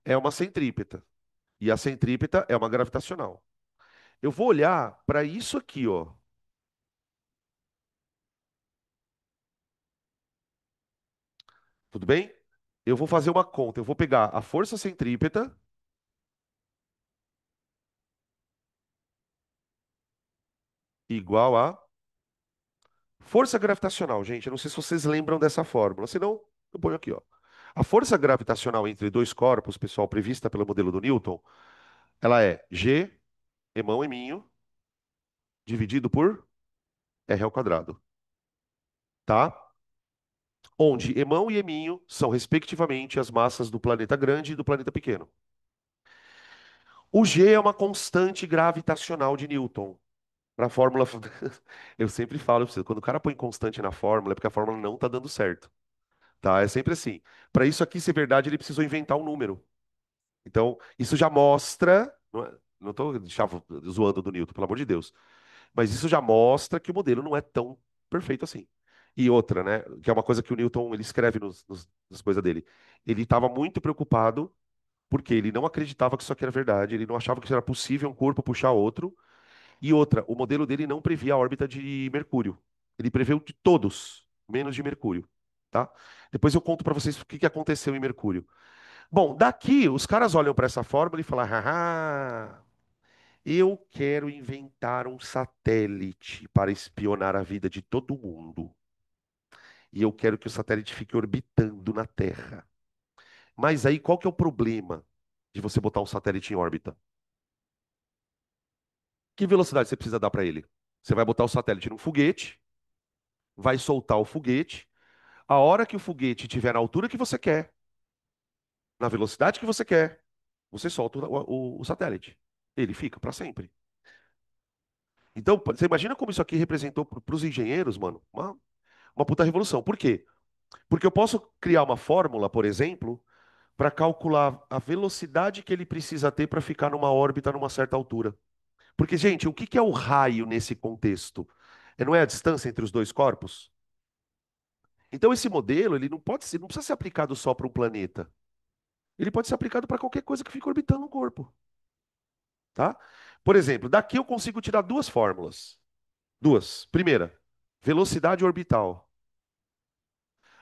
é uma centrípeta. E a centrípeta é uma gravitacional. Eu vou olhar para isso aqui, ó. Tudo bem? Eu vou fazer uma conta. Eu vou pegar a força centrípeta igual a força gravitacional. Gente, eu não sei se vocês lembram dessa fórmula. Se não, eu ponho aqui, ó. A força gravitacional entre dois corpos, pessoal, prevista pelo modelo do Newton, ela é G, emão eminho, dividido por R ao quadrado. Tá? Onde emão e eminho são, respectivamente, as massas do planeta grande e do planeta pequeno. O G é uma constante gravitacional de Newton. Para a fórmula, eu sempre falo pra você, quando o cara põe constante na fórmula, é porque a fórmula não está dando certo, tá? É sempre assim. Para isso aqui ser verdade, ele precisou inventar um número. Então, isso já mostra, não estou zoando do Newton, pelo amor de Deus, mas isso já mostra que o modelo não é tão perfeito assim. E outra, né, que é uma coisa que o Newton ele escreve nas coisas dele. Ele estava muito preocupado porque ele não acreditava que isso aqui era verdade, ele não achava que era possível um corpo puxar outro. E outra, o modelo dele não previa a órbita de Mercúrio. Ele preveu de todos, menos de Mercúrio, tá? Depois eu conto para vocês o que que aconteceu em Mercúrio. Bom, daqui os caras olham para essa fórmula e falam: haha, eu quero inventar um satélite para espionar a vida de todo mundo. E eu quero que o satélite fique orbitando na Terra. Mas aí qual que é o problema de você botar um satélite em órbita? Que velocidade você precisa dar para ele? Você vai botar o satélite num foguete, vai soltar o foguete. A hora que o foguete estiver na altura que você quer, na velocidade que você quer, você solta o satélite. Ele fica para sempre. Então, você imagina como isso aqui representou para os engenheiros, mano, uma puta revolução. Por quê? Porque eu posso criar uma fórmula, por exemplo, para calcular a velocidade que ele precisa ter para ficar numa órbita numa certa altura. Porque, gente, o que que é o raio nesse contexto? Não é a distância entre os dois corpos? Então, esse modelo, ele não pode ser, não precisa ser aplicado só para um planeta. Ele pode ser aplicado para qualquer coisa que fica orbitando no corpo, tá? Por exemplo, daqui eu consigo tirar duas fórmulas. Duas. Primeira, velocidade orbital.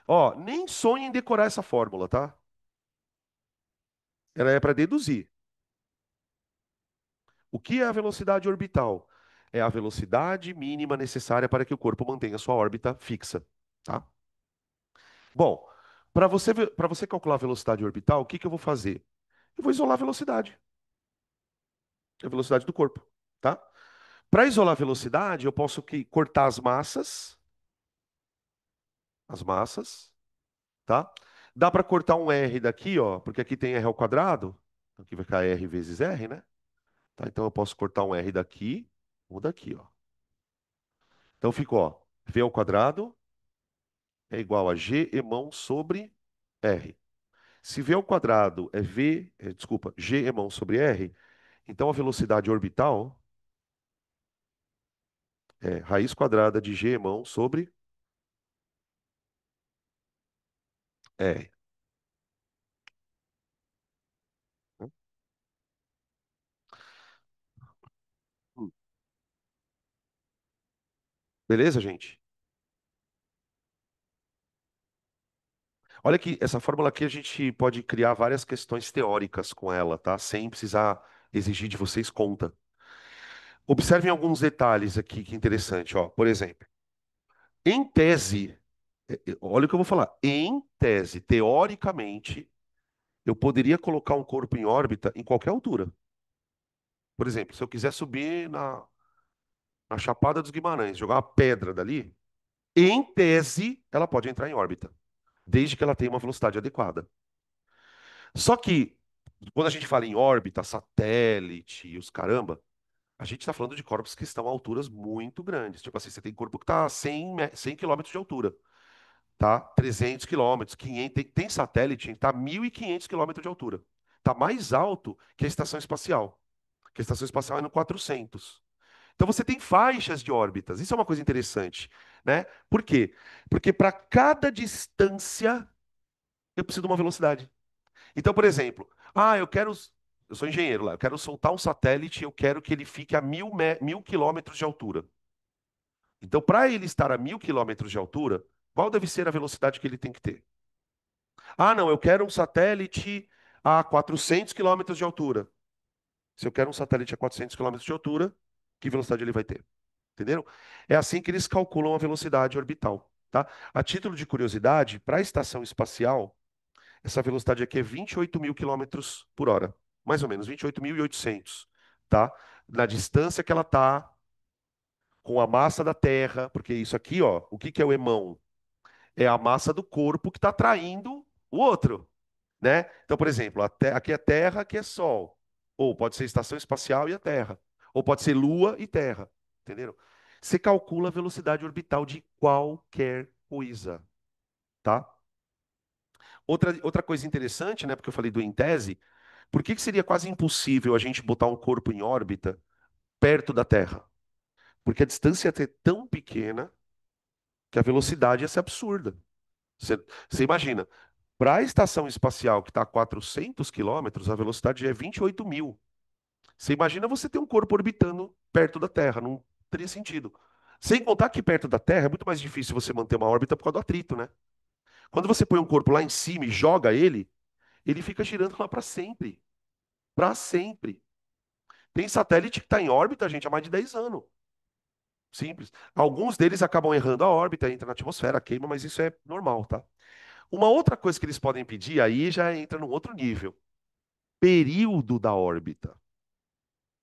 Ó, nem sonhe em decorar essa fórmula, tá? Ela é para deduzir. O que é a velocidade orbital? É a velocidade mínima necessária para que o corpo mantenha sua órbita fixa, tá? Bom, para você calcular a velocidade orbital, o que que eu vou fazer? Eu vou isolar a velocidade do corpo, tá? Para isolar a velocidade, eu posso cortar as massas, tá? Dá para cortar um R daqui, ó, porque aqui tem R ao quadrado, então aqui vai ficar R vezes R, né? Tá? Então eu posso cortar um R daqui, um daqui, ó. Então ficou, ó, V ao quadrado é igual a G emão sobre R. Se V ao quadrado é desculpa, G emão sobre R, então a velocidade orbital é raiz quadrada de G emão sobre R. Hum. Beleza, gente? Olha que essa fórmula aqui a gente pode criar várias questões teóricas com ela, tá? Sem precisar exigir de vocês conta. Observem alguns detalhes aqui que é interessante, ó. Por exemplo, em tese, olha o que eu vou falar. Em tese, teoricamente, eu poderia colocar um corpo em órbita em qualquer altura. Por exemplo, se eu quiser subir na Chapada dos Guimarães, jogar uma pedra dali, em tese, ela pode entrar em órbita, desde que ela tenha uma velocidade adequada. Só que, quando a gente fala em órbita, satélite e os caramba, a gente está falando de corpos que estão a alturas muito grandes. Tipo assim, você tem corpo que está a 100 quilômetros de altura, tá? 300 quilômetros, 500, tem satélite que está a 1.500 quilômetros de altura. Está mais alto que a estação espacial, que a estação espacial é no 400. Então você tem faixas de órbitas. Isso é uma coisa interessante, né? Por quê? Porque para cada distância eu preciso de uma velocidade. Então, por exemplo, eu sou engenheiro lá, eu quero soltar um satélite, eu quero que ele fique a 1.000 quilômetros de altura. Então, para ele estar a 1.000 quilômetros de altura, qual deve ser a velocidade que ele tem que ter? Ah, não, eu quero um satélite a 400 quilômetros de altura. Se eu quero um satélite a 400 quilômetros de altura, que velocidade ele vai ter? Entenderam? É assim que eles calculam a velocidade orbital, tá? A título de curiosidade, para a estação espacial, essa velocidade aqui é 28.000 quilômetros por hora, mais ou menos, 28.800, tá? Na distância que ela está com a massa da Terra, porque isso aqui, ó, o que que é o emão? É a massa do corpo que está atraindo o outro, né? Então, por exemplo, aqui é Terra, aqui é Sol. Ou pode ser estação espacial e a Terra. Ou pode ser Lua e Terra. Entenderam? Você calcula a velocidade orbital de qualquer coisa, tá? Outra coisa interessante, né? Porque eu falei do em tese, por que que seria quase impossível a gente botar um corpo em órbita perto da Terra? Porque a distância ia ser tão pequena que a velocidade ia ser absurda. Você, você imagina, para a estação espacial que está a 400 quilômetros, a velocidade é 28.000. Você imagina você ter um corpo orbitando perto da Terra, não teria sentido. Sem contar que perto da Terra é muito mais difícil você manter uma órbita por causa do atrito, né? Quando você põe um corpo lá em cima e joga ele fica girando lá para sempre. Para sempre. Tem satélite que está em órbita, gente, há mais de 10 anos. Simples. Alguns deles acabam errando a órbita, entra na atmosfera, queima, mas isso é normal, tá? Uma outra coisa que eles podem pedir, aí já entra num outro nível. Período da órbita.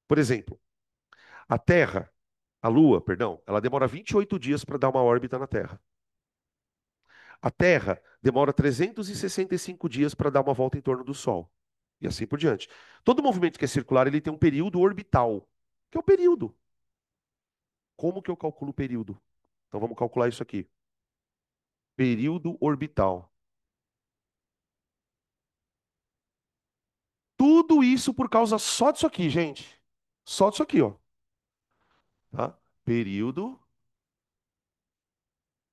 Por exemplo, a Terra, a Lua, perdão, ela demora 28 dias para dar uma órbita na Terra. A Terra demora 365 dias para dar uma volta em torno do Sol. E assim por diante. Todo movimento que é circular, ele tem um período orbital, que é o período. Como que eu calculo o período? Então vamos calcular isso aqui. Período orbital. Tudo isso por causa só disso aqui, gente. Só disso aqui, ó. Tá? Período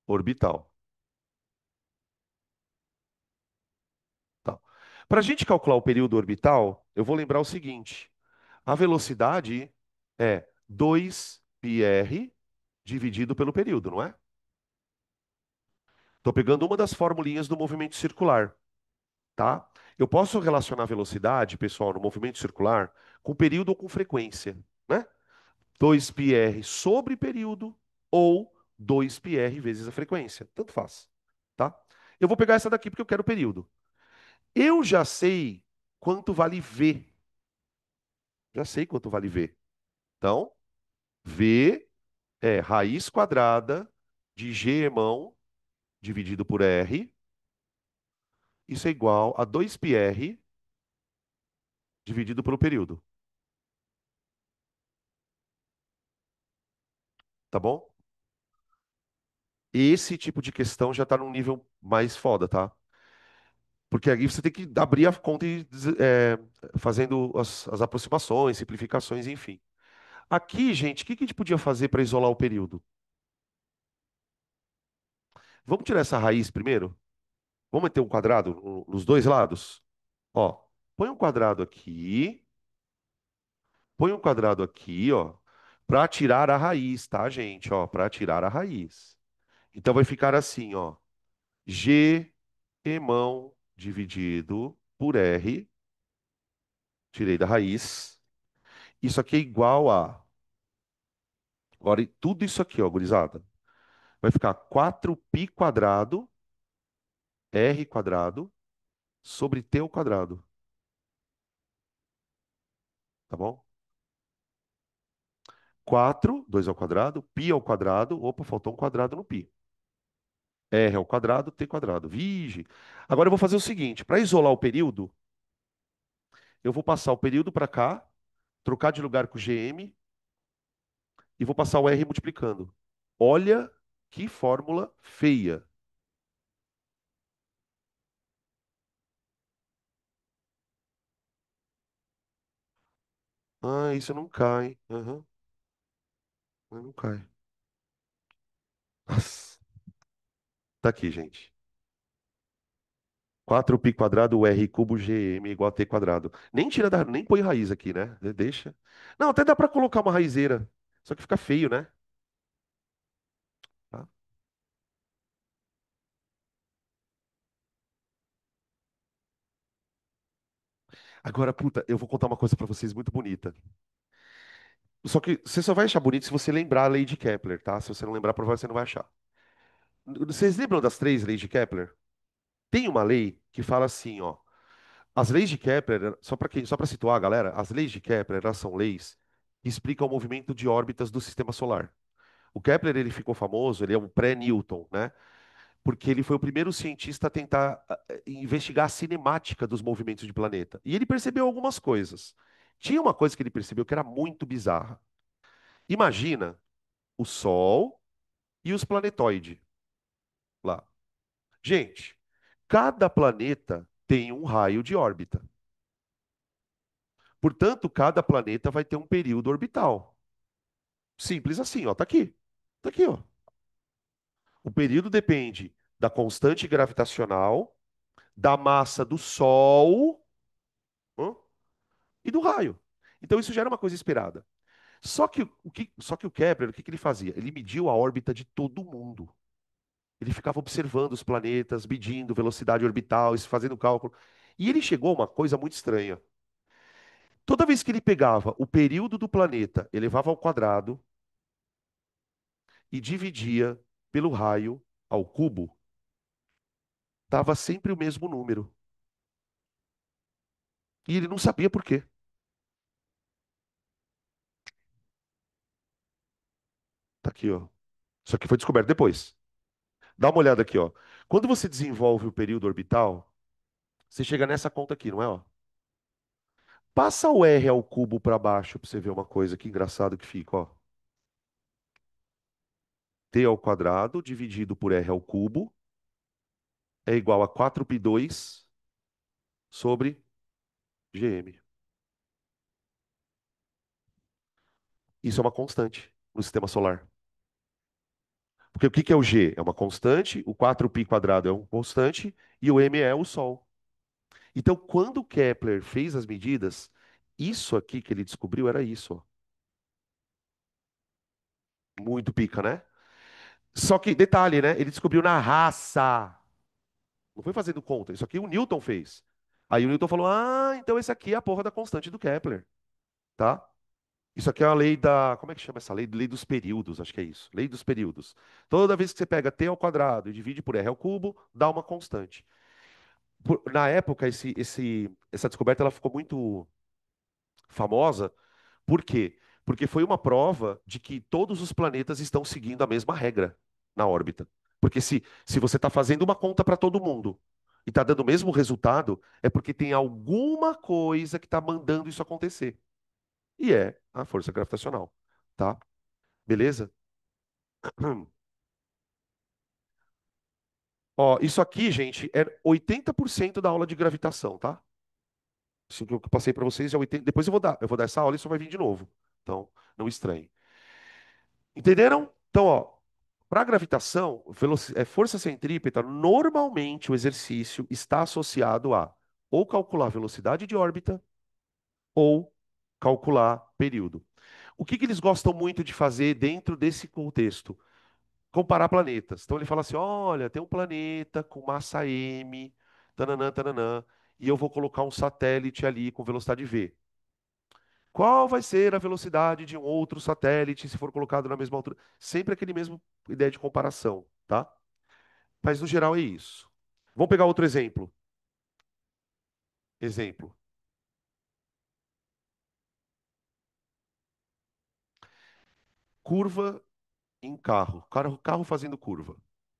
orbital. Tá. Para a gente calcular o período orbital, eu vou lembrar o seguinte: a velocidade é 2πr dividido pelo período, não é? Estou pegando uma das formulinhas do movimento circular, tá? Eu posso relacionar a velocidade, pessoal, no movimento circular com período ou com frequência, né? 2πr sobre período ou 2πr vezes a frequência. Tanto faz, tá? Eu vou pegar essa daqui porque eu quero período. Eu já sei quanto vale V. Já sei quanto vale V. Então, V é raiz quadrada de G irmão dividido por R. Isso é igual a 2πr dividido pelo período. Tá bom? Esse tipo de questão já está num nível mais foda, tá? Porque aí você tem que abrir a conta e fazendo as aproximações, simplificações, enfim. Aqui, gente, o que que a gente podia fazer para isolar o período? Vamos tirar essa raiz primeiro? Vamos meter um quadrado nos dois lados? Ó, põe um quadrado aqui, põe um quadrado aqui, ó, para tirar a raiz, tá, gente? Ó, para tirar a raiz. Então vai ficar assim, ó, G irmão dividido por R, tirei da raiz. Isso aqui é igual a, agora tudo isso aqui, ó, gurizada, vai ficar 4π quadrado, R quadrado, sobre T ao quadrado, tá bom? 4, 2 ao quadrado, π ao quadrado, opa, faltou um quadrado no π. R ao quadrado, T quadrado. Vige. Agora eu vou fazer o seguinte, para isolar o período, eu vou passar o período para cá, trocar de lugar com o GM e vou passar o R multiplicando. Olha que fórmula feia. Ah, isso não cai. Aham, não cai. Nossa. Tá aqui, gente. 4π quadrado R cubo GM igual a T quadrado. Nem tira nem põe raiz aqui, né? Deixa. Não, até dá para colocar uma raizeira. Só que fica feio, né? Tá? Agora, puta, eu vou contar uma coisa para vocês muito bonita. Só que você só vai achar bonito se você lembrar a lei de Kepler, tá? Se você não lembrar, provavelmente você não vai achar. Vocês lembram das três leis de Kepler? Tem uma lei que fala assim, ó. As leis de Kepler, só para situar a galera, as leis de Kepler, elas são leis que explicam o movimento de órbitas do sistema solar. O Kepler, ele ficou famoso, ele é um pré-Newton, né? Porque ele foi o primeiro cientista a tentar investigar a cinemática dos movimentos de planeta. E ele percebeu algumas coisas. Tinha uma coisa que ele percebeu que era muito bizarra. Imagina o Sol e os planetoides lá. Gente, cada planeta tem um raio de órbita. Portanto, cada planeta vai ter um período orbital. Simples assim, ó, tá aqui. Tá aqui, ó. O período depende da constante gravitacional, da massa do Sol, hã, e do raio. Então isso já era uma coisa esperada. Só que o Kepler, o que ele fazia? Ele mediu a órbita de todo mundo. Ele ficava observando os planetas, medindo velocidade orbital, fazendo cálculo. E ele chegou a uma coisa muito estranha. Toda vez que ele pegava o período do planeta, elevava ao quadrado e dividia pelo raio ao cubo, dava sempre o mesmo número. E ele não sabia por quê. Tá aqui, ó. Isso aqui foi descoberto depois. Dá uma olhada aqui, ó. Quando você desenvolve o período orbital, você chega nessa conta aqui, não é, ó? Passa o R ao cubo para baixo para você ver uma coisa que engraçado que fica, ó. T ao quadrado dividido por R ao cubo é igual a 4π2 sobre GM. Isso é uma constante no sistema solar. Porque o que que é o G? É uma constante, o 4π quadrado é uma constante e o M é o Sol. Então, quando Kepler fez as medidas, isso aqui que ele descobriu era isso, ó. Muito pica, né? Só que, detalhe, né? Ele descobriu na raça. Não foi fazendo conta. Isso aqui o Newton fez. Aí o Newton falou: Ah, então esse aqui é a porra da constante do Kepler, tá? Isso aqui é a lei da. Como é que chama essa lei? Lei dos períodos, acho que é isso. Lei dos períodos. Toda vez que você pega t ao quadrado e divide por r ao cubo, dá uma constante. Na época, essa descoberta ela ficou muito famosa. Por quê? Porque foi uma prova de que todos os planetas estão seguindo a mesma regra na órbita. Porque se você está fazendo uma conta para todo mundo e está dando o mesmo resultado, é porque tem alguma coisa que está mandando isso acontecer. E é a força gravitacional, tá? Beleza? Ó, isso aqui, gente, é 80% da aula de gravitação, tá? Isso que eu passei para vocês é 80. Depois eu vou dar essa aula e isso vai vir de novo. Então, não estranhe. Entenderam? Então, ó, para gravitação, força centrípeta, normalmente o exercício está associado a ou calcular velocidade de órbita ou calcular período. O que que eles gostam muito de fazer dentro desse contexto? Comparar planetas. Então ele fala assim: olha, tem um planeta com massa m, tananã, tananã, e eu vou colocar um satélite ali com velocidade v. Qual vai ser a velocidade de um outro satélite se for colocado na mesma altura? Sempre aquele mesmo ideia de comparação, tá? Mas no geral é isso. Vamos pegar outro exemplo. Exemplo. Curva em carro. Carro fazendo curva.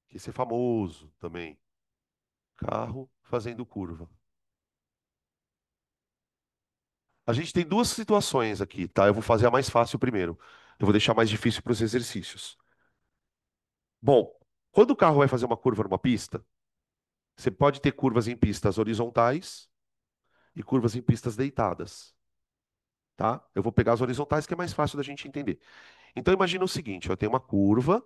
Que esse é famoso também. Carro fazendo curva. A gente tem duas situações aqui, tá? Eu vou fazer a mais fácil primeiro. Eu vou deixar mais difícil para os exercícios. Bom, quando o carro vai fazer uma curva numa pista, você pode ter curvas em pistas horizontais e curvas em pistas deitadas, tá? Eu vou pegar as horizontais que é mais fácil da gente entender. Então imagina o seguinte, eu tenho uma curva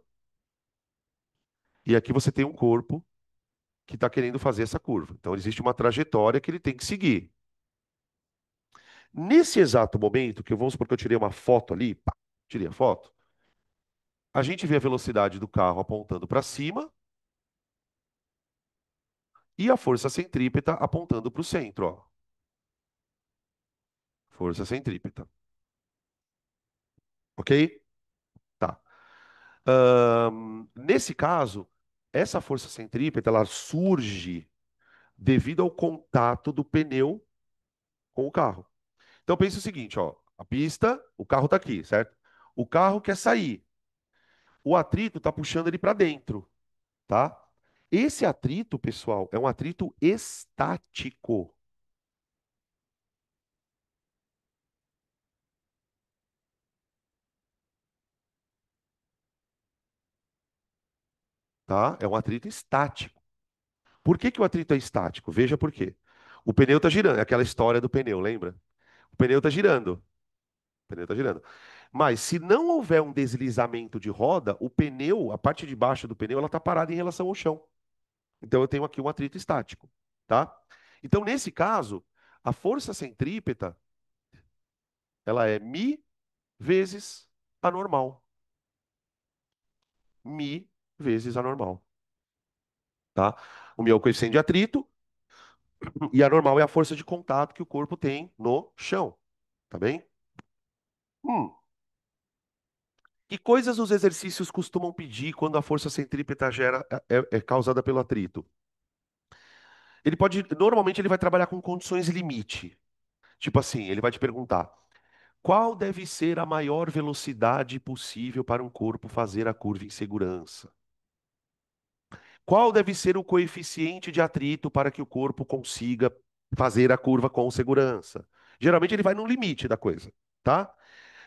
e aqui você tem um corpo que está querendo fazer essa curva. Então existe uma trajetória que ele tem que seguir. Nesse exato momento, que vamos supor que eu tirei uma foto ali, pá, tirei a foto, a gente vê a velocidade do carro apontando para cima e a força centrípeta apontando para o centro, ó. Força centrípeta, ok? Tá. Nesse caso, essa força centrípeta ela surge devido ao contato do pneu com o carro. Então pense o seguinte, ó, a pista, o carro está aqui, certo? O carro quer sair. O atrito está puxando ele para dentro, tá? Esse atrito, pessoal, é um atrito estático, tá? É um atrito estático. Por que que o atrito é estático? Veja por quê. O pneu está girando, é aquela história do pneu, lembra? O pneu está girando. O pneu está girando. Mas se não houver um deslizamento de roda, o pneu, a parte de baixo do pneu, ela está parada em relação ao chão. Então eu tenho aqui um atrito estático, tá? Então nesse caso, a força centrípeta, ela é mi vezes a normal. Mi vezes a normal, tá? O mi é o coeficiente de atrito e a normal é a força de contato que o corpo tem no chão, tá bem? Hum. Que coisas os exercícios costumam pedir quando a força centrípeta é causada pelo atrito? Normalmente ele vai trabalhar com condições limite. Tipo assim, ele vai te perguntar: qual deve ser a maior velocidade possível para um corpo fazer a curva em segurança? Qual deve ser o coeficiente de atrito para que o corpo consiga fazer a curva com segurança? Geralmente ele vai no limite da coisa, tá?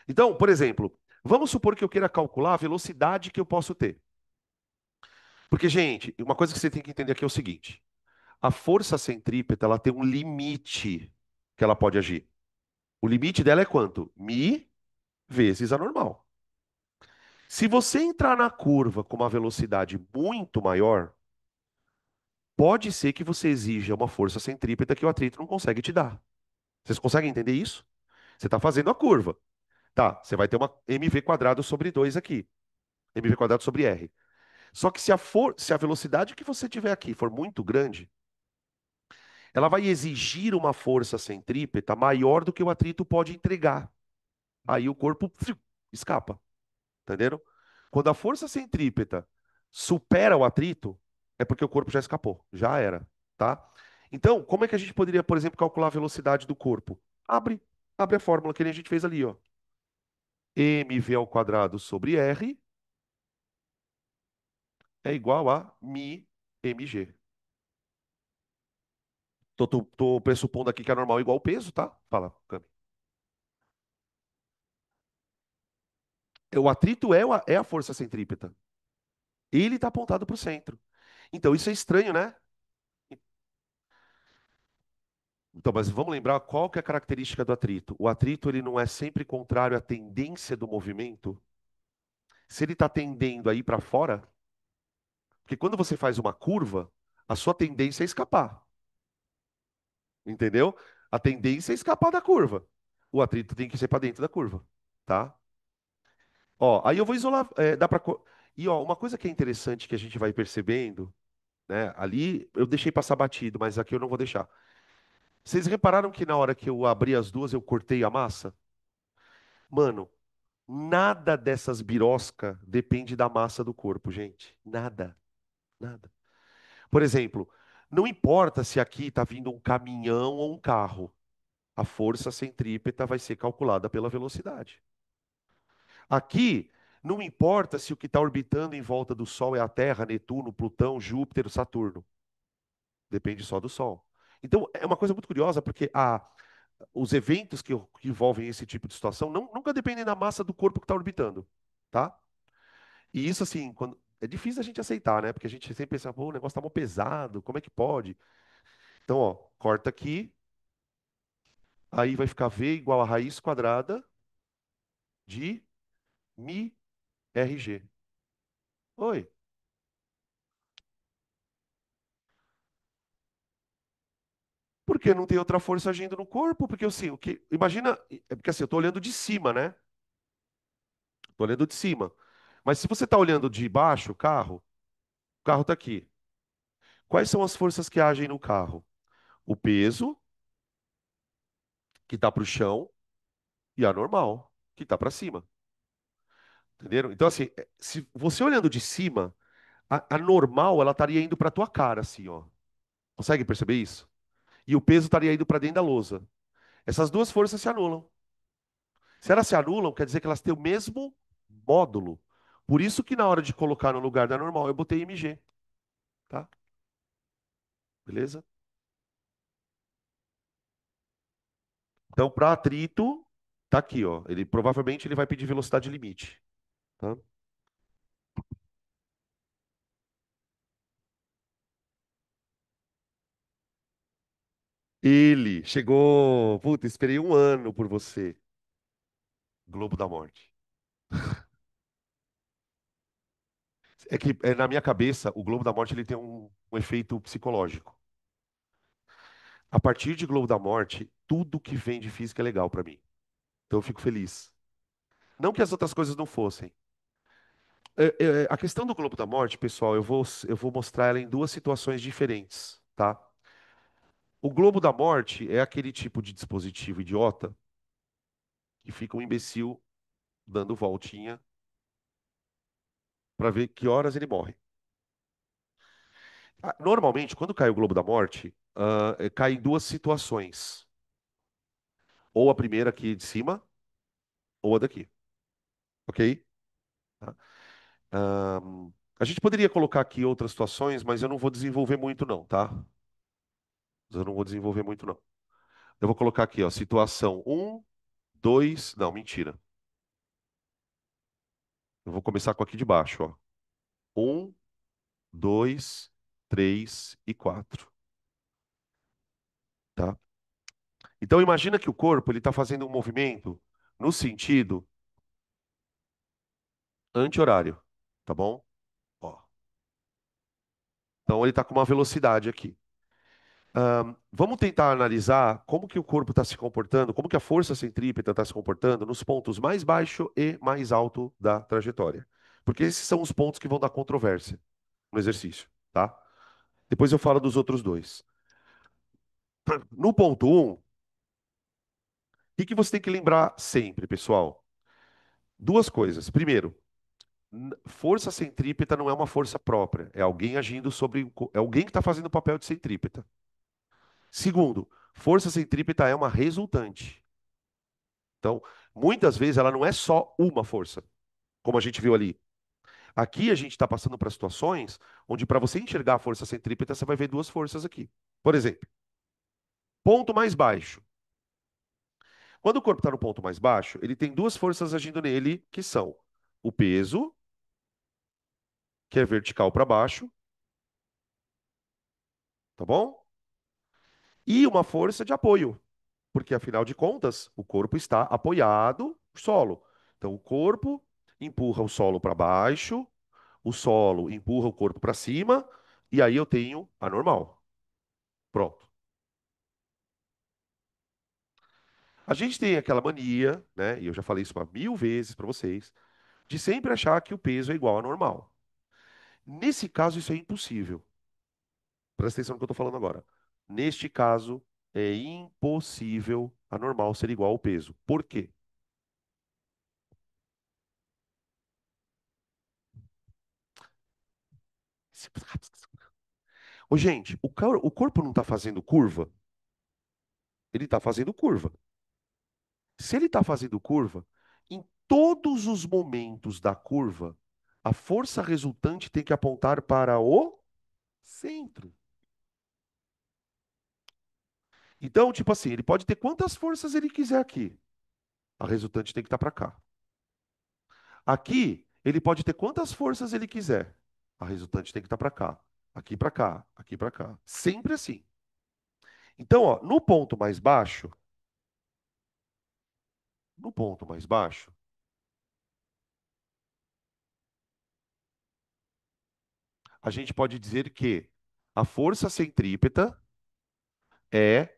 Então, por exemplo, vamos supor que eu queira calcular a velocidade que eu posso ter. Porque, gente, uma coisa que você tem que entender aqui é o seguinte: a força centrípeta ela tem um limite que ela pode agir. O limite dela é quanto? Mi vezes a normal. Se você entrar na curva com uma velocidade muito maior, Pode ser que você exija uma força centrípeta que o atrito não consegue te dar. Vocês conseguem entender isso? Você está fazendo a curva. Tá, você vai ter uma mv quadrado sobre 2 aqui. Mv quadrado sobre r. Só que se a velocidade que você tiver aqui for muito grande, ela vai exigir uma força centrípeta maior do que o atrito pode entregar. Aí o corpo escapa, entenderam? Quando a força centrípeta supera o atrito, é porque o corpo já escapou, já era, tá? Então, como é que a gente poderia, por exemplo, calcular a velocidade do corpo? Abre, abre a fórmula que nem a gente fez ali, ó. mv ao quadrado sobre r é igual a mi mg. Tô pressupondo aqui que é normal igual ao peso, tá? Fala, Cami. O atrito é a força centrípeta. Ele está apontado para o centro. Então, isso é estranho, né? Então, mas vamos lembrar qual que é a característica do atrito. O atrito ele não é sempre contrário à tendência do movimento. Se ele está tendendo aí para fora, porque quando você faz uma curva, a sua tendência é escapar, entendeu? A tendência é escapar da curva. O atrito tem que ser para dentro da curva, tá? Ó, aí eu vou isolar, dá para e ó, uma coisa que é interessante que a gente vai percebendo, né? Ali eu deixei passar batido, mas aqui eu não vou deixar. Vocês repararam que na hora que eu abri as duas eu cortei a massa? Mano, nada dessas birosca depende da massa do corpo, gente. Nada, nada. Por exemplo, não importa se aqui está vindo um caminhão ou um carro, a força centrípeta vai ser calculada pela velocidade. Aqui, não importa se o que está orbitando em volta do Sol é a Terra, Netuno, Plutão, Júpiter, Saturno. Depende só do Sol. Então, é uma coisa muito curiosa, porque os eventos que envolvem esse tipo de situação nunca dependem da massa do corpo que está orbitando, tá? E isso, assim, é difícil a gente aceitar, né? Porque a gente sempre pensa, pô, o negócio tá mó pesado, como é que pode? Então, ó, corta aqui, aí vai ficar V igual a raiz quadrada de mi RG. Oi. Porque não tem outra força agindo no corpo? Porque, assim, imagina, é porque assim, eu tô olhando de cima, né? Tô olhando de cima. Mas se você tá olhando de baixo, o carro tá aqui. Quais são as forças que agem no carro? O peso, que tá pro chão, e a normal, que tá para cima. Entenderam? Então, assim, se você olhando de cima, a normal, ela estaria indo para tua cara, assim, ó. Consegue perceber isso? E o peso estaria indo para dentro da lousa. Essas duas forças se anulam. Se elas se anulam, quer dizer que elas têm o mesmo módulo. Por isso que na hora de colocar no lugar da normal, eu botei mg, tá? Beleza? Então, para atrito, tá aqui, ó. Ele provavelmente ele vai pedir velocidade limite, tá? Ele chegou, puta, esperei um ano por você. Globo da Morte. É que na minha cabeça, o Globo da Morte ele tem um efeito psicológico. A partir de Globo da Morte, tudo que vem de física é legal pra mim. Então eu fico feliz. Não que as outras coisas não fossem. A questão do Globo da Morte, pessoal, eu vou mostrar ela em duas situações diferentes, tá? O Globo da Morte é aquele tipo de dispositivo idiota que fica um imbecil dando voltinha pra ver que horas ele morre. Normalmente, quando cai o Globo da Morte, cai em duas situações. Ou a primeira aqui de cima, ou a daqui, ok? Tá? A gente poderia colocar aqui outras situações, mas eu não vou desenvolver muito não, tá? Eu não vou desenvolver muito não. Eu vou colocar aqui, ó, situação um, 2, não, mentira. Eu vou começar com aqui de baixo, ó. 1, 2, 3 e 4, tá? Então imagina que o corpo ele está fazendo um movimento no sentido anti-horário, tá bom? Ó. Então ele está com uma velocidade aqui. Vamos tentar analisar como que o corpo está se comportando, como que a força centrípeta está se comportando nos pontos mais baixo e mais alto da trajetória. Porque esses são os pontos que vão dar controvérsia no exercício, tá? Depois eu falo dos outros dois. No ponto um, que você tem que lembrar sempre, pessoal? Duas coisas. Primeiro, força centrípeta não é uma força própria, é alguém agindo sobre, é alguém que está fazendo o papel de centrípeta. Segundo, força centrípeta é uma resultante. Então, muitas vezes ela não é só uma força, como a gente viu ali. Aqui a gente está passando para situações onde, para você enxergar a força centrípeta, você vai ver duas forças aqui. Por exemplo, ponto mais baixo. Quando o corpo está no ponto mais baixo, ele tem duas forças agindo nele, que são o peso, que é vertical para baixo, tá bom? E uma força de apoio, porque afinal de contas, o corpo está apoiado no solo. Então, o corpo empurra o solo para baixo, o solo empurra o corpo para cima, e aí eu tenho a normal. Pronto. A gente tem aquela mania, né? E eu já falei isso uma mil vezes para vocês, de sempre achar que o peso é igual a normal. Nesse caso, isso é impossível. Presta atenção no que eu estou falando agora. Neste caso, é impossível a normal ser igual ao peso. Por quê? Ô, gente, o corpo não está fazendo curva? Ele está fazendo curva. Se ele está fazendo curva, em todos os momentos da curva, a força resultante tem que apontar para o centro. Então, tipo assim, ele pode ter quantas forças ele quiser aqui. A resultante tem que estar para cá. Aqui, ele pode ter quantas forças ele quiser. A resultante tem que estar para cá. Aqui para cá, aqui para cá. Sempre assim. Então, ó, no ponto mais baixo, a gente pode dizer que a força centrípeta é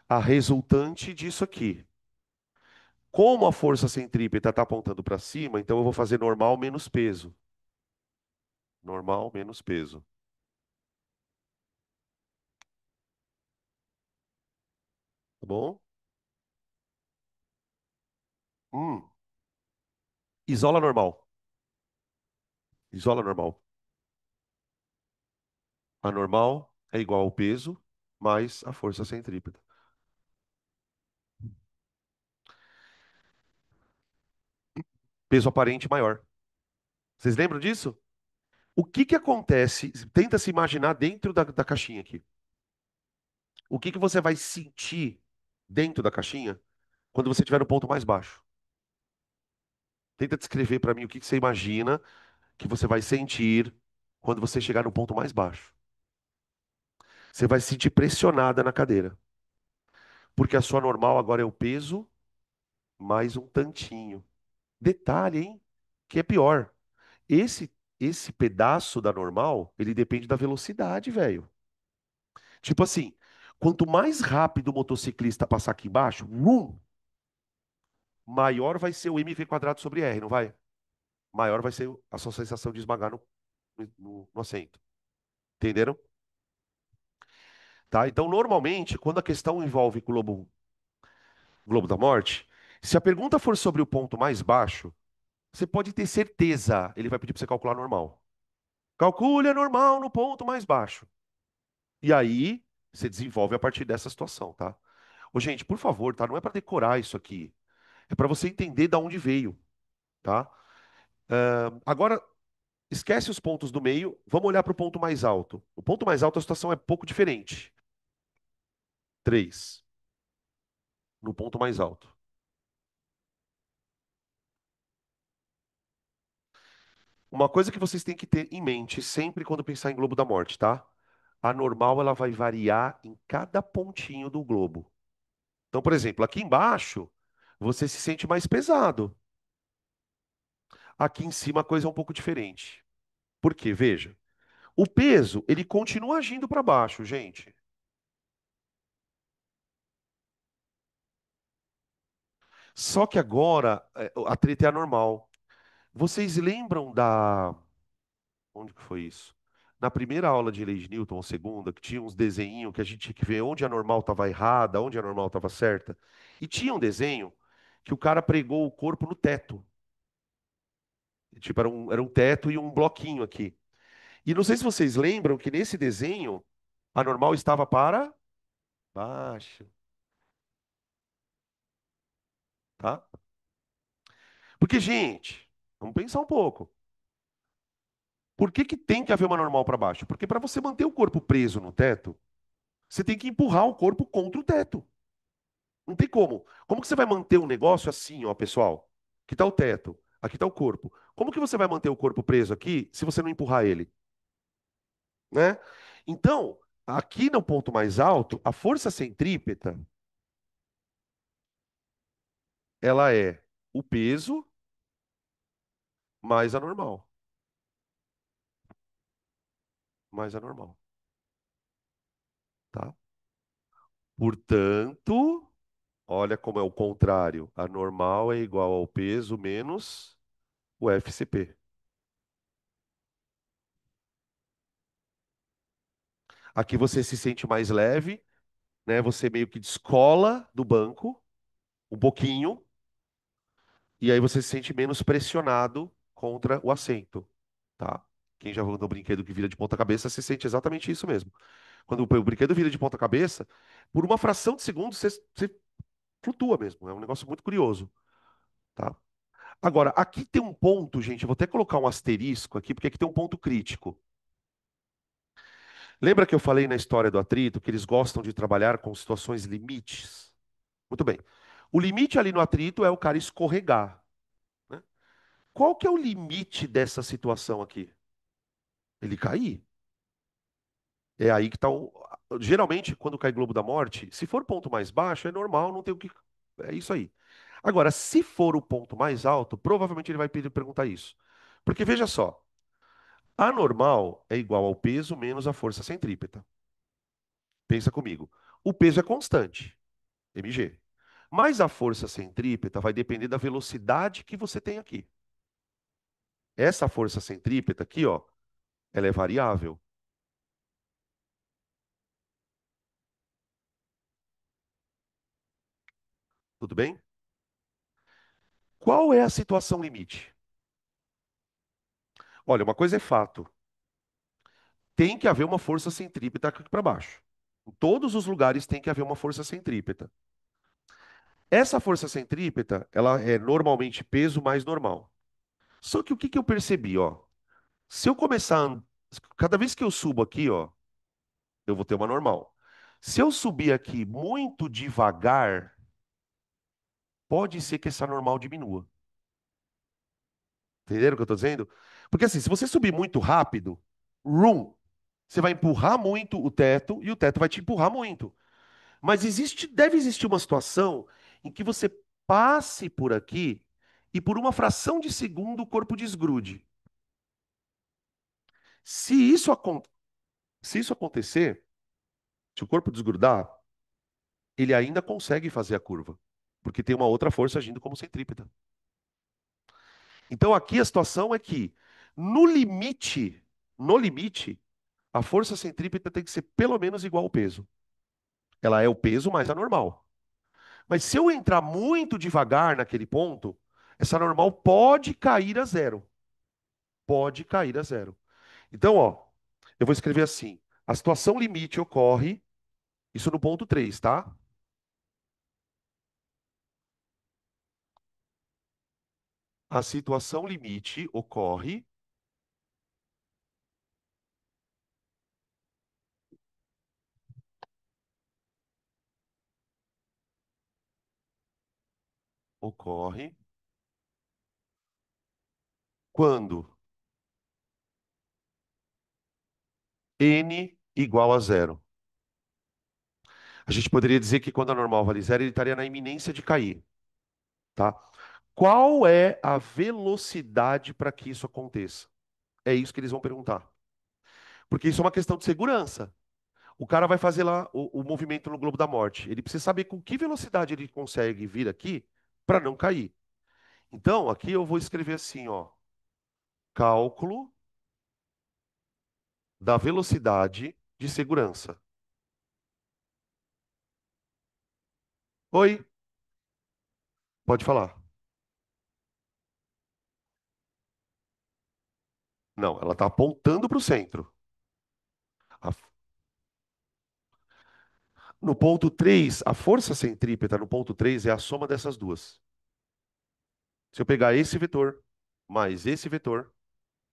a resultante disso aqui. Como a força centrípeta está apontando para cima, então eu vou fazer normal menos peso. Normal menos peso. Tá bom? Hum, isola normal. Isola normal. A normal é igual ao peso mais a força centrípeta. Peso aparente maior. Vocês lembram disso? O que que acontece? Tenta se imaginar dentro da caixinha aqui. O que que você vai sentir dentro da caixinha quando você estiver no ponto mais baixo? Tenta descrever para mim o que que você imagina que você vai sentir quando você chegar no ponto mais baixo. Você vai se sentir pressionada na cadeira, porque a sua normal agora é o peso mais um tantinho. Detalhe, hein? Que é pior. Esse pedaço da normal, ele depende da velocidade, velho. Tipo assim, quanto mais rápido o motociclista passar aqui embaixo, maior vai ser o mv quadrado sobre r, não vai? Maior vai ser a sua sensação de esmagar no assento. Entenderam? Tá? Então, normalmente, quando a questão envolve globo da morte, se a pergunta for sobre o ponto mais baixo, você pode ter certeza, ele vai pedir para você calcular normal. Calcule a normal no ponto mais baixo. E aí, você desenvolve a partir dessa situação, tá? Ô, gente, por favor, tá? Não é para decorar isso aqui. É para você entender da onde veio, tá? Agora, esquece os pontos do meio, vamos olhar para o ponto mais alto. O ponto mais alto, a situação é pouco diferente. 3, no ponto mais alto. Uma coisa que vocês têm que ter em mente sempre quando pensar em globo da morte, tá? A normal ela vai variar em cada pontinho do globo. Então, por exemplo, aqui embaixo, você se sente mais pesado. Aqui em cima a coisa é um pouco diferente. Por quê? Veja. O peso, ele continua agindo para baixo, gente. Só que agora a treta é anormal. Vocês lembram da. Onde que foi isso? Na primeira aula de lei de Newton, ou segunda, que tinha uns desenhinhos que a gente tinha que ver onde a normal estava errada, onde a normal estava certa. E tinha um desenho que o cara pregou o corpo no teto. Tipo, era um teto e um bloquinho aqui. E não sei se vocês lembram que nesse desenho a normal estava para baixo, tá? Porque, gente, vamos pensar um pouco. Por que que tem que haver uma normal para baixo? Porque para você manter o corpo preso no teto, você tem que empurrar o corpo contra o teto. Não tem como. Como que você vai manter um negócio assim, ó, pessoal? Aqui está o teto, aqui está o corpo. Como que você vai manter o corpo preso aqui se você não empurrar ele, né? Então, aqui no ponto mais alto, a força centrípeta, ela é o peso mais a normal, mais a normal, tá? Portanto, olha como é o contrário. A normal é igual ao peso menos o FCP. Aqui você se sente mais leve, né? Você meio que descola do banco um pouquinho, e aí você se sente menos pressionado contra o assento, tá? Quem já andou no brinquedo que vira de ponta cabeça, se sente exatamente isso mesmo. Quando o brinquedo vira de ponta cabeça, por uma fração de segundo você flutua mesmo. É um negócio muito curioso, tá? Agora, aqui tem um ponto, gente, eu vou até colocar um asterisco aqui, porque aqui tem um ponto crítico. Lembra que eu falei na história do atrito que eles gostam de trabalhar com situações limites? Muito bem. O limite ali no atrito é o cara escorregar, né? Qual que é o limite dessa situação aqui? Ele cair. É aí que está o. Geralmente, quando cai Globo da Morte, se for ponto mais baixo, é normal, não tem o que. É isso aí. Agora, se for o ponto mais alto, provavelmente ele vai pedir perguntar isso. Porque veja só, a normal é igual ao peso menos a força centrípeta. Pensa comigo. O peso é constante, mg. Mas a força centrípeta vai depender da velocidade que você tem aqui. Essa força centrípeta aqui, ó, ela é variável. Tudo bem? Qual é a situação limite? Olha, uma coisa é fato. Tem que haver uma força centrípeta aqui para baixo. Em todos os lugares tem que haver uma força centrípeta. Essa força centrípeta, ela é normalmente peso mais normal. Só que o que que eu percebi, ó? Se eu começar, cada vez que eu subo aqui, ó, eu vou ter uma normal. Se eu subir aqui muito devagar, pode ser que essa normal diminua. Entenderam o que eu estou dizendo? Porque assim, se você subir muito rápido, room, você vai empurrar muito o teto e o teto vai te empurrar muito. Mas deve existir uma situação em que você passe por aqui e por uma fração de segundo o corpo desgrude. Se isso, se isso acontecer, se o corpo desgrudar, ele ainda consegue fazer a curva, porque tem uma outra força agindo como centrípeta. Então aqui a situação é que no limite, no limite, a força centrípeta tem que ser pelo menos igual ao peso. Ela é o peso mais a normal. Mas se eu entrar muito devagar naquele ponto, essa normal pode cair a zero. Pode cair a zero. Então, ó, eu vou escrever assim: a situação limite ocorre, isso no ponto 3, tá? A situação limite ocorre quando n igual a zero. A gente poderia dizer que quando a normal vale zero, ele estaria na iminência de cair, tá? Qual é a velocidade para que isso aconteça? É isso que eles vão perguntar. Porque isso é uma questão de segurança. O cara vai fazer lá o movimento no globo da morte. Ele precisa saber com que velocidade ele consegue vir aqui para não cair. Então, aqui eu vou escrever assim, ó, cálculo da velocidade de segurança. Oi, pode falar. Não, ela está apontando para o centro. A- No ponto 3, a força centrípeta no ponto 3 é a soma dessas duas. Se eu pegar esse vetor mais esse vetor,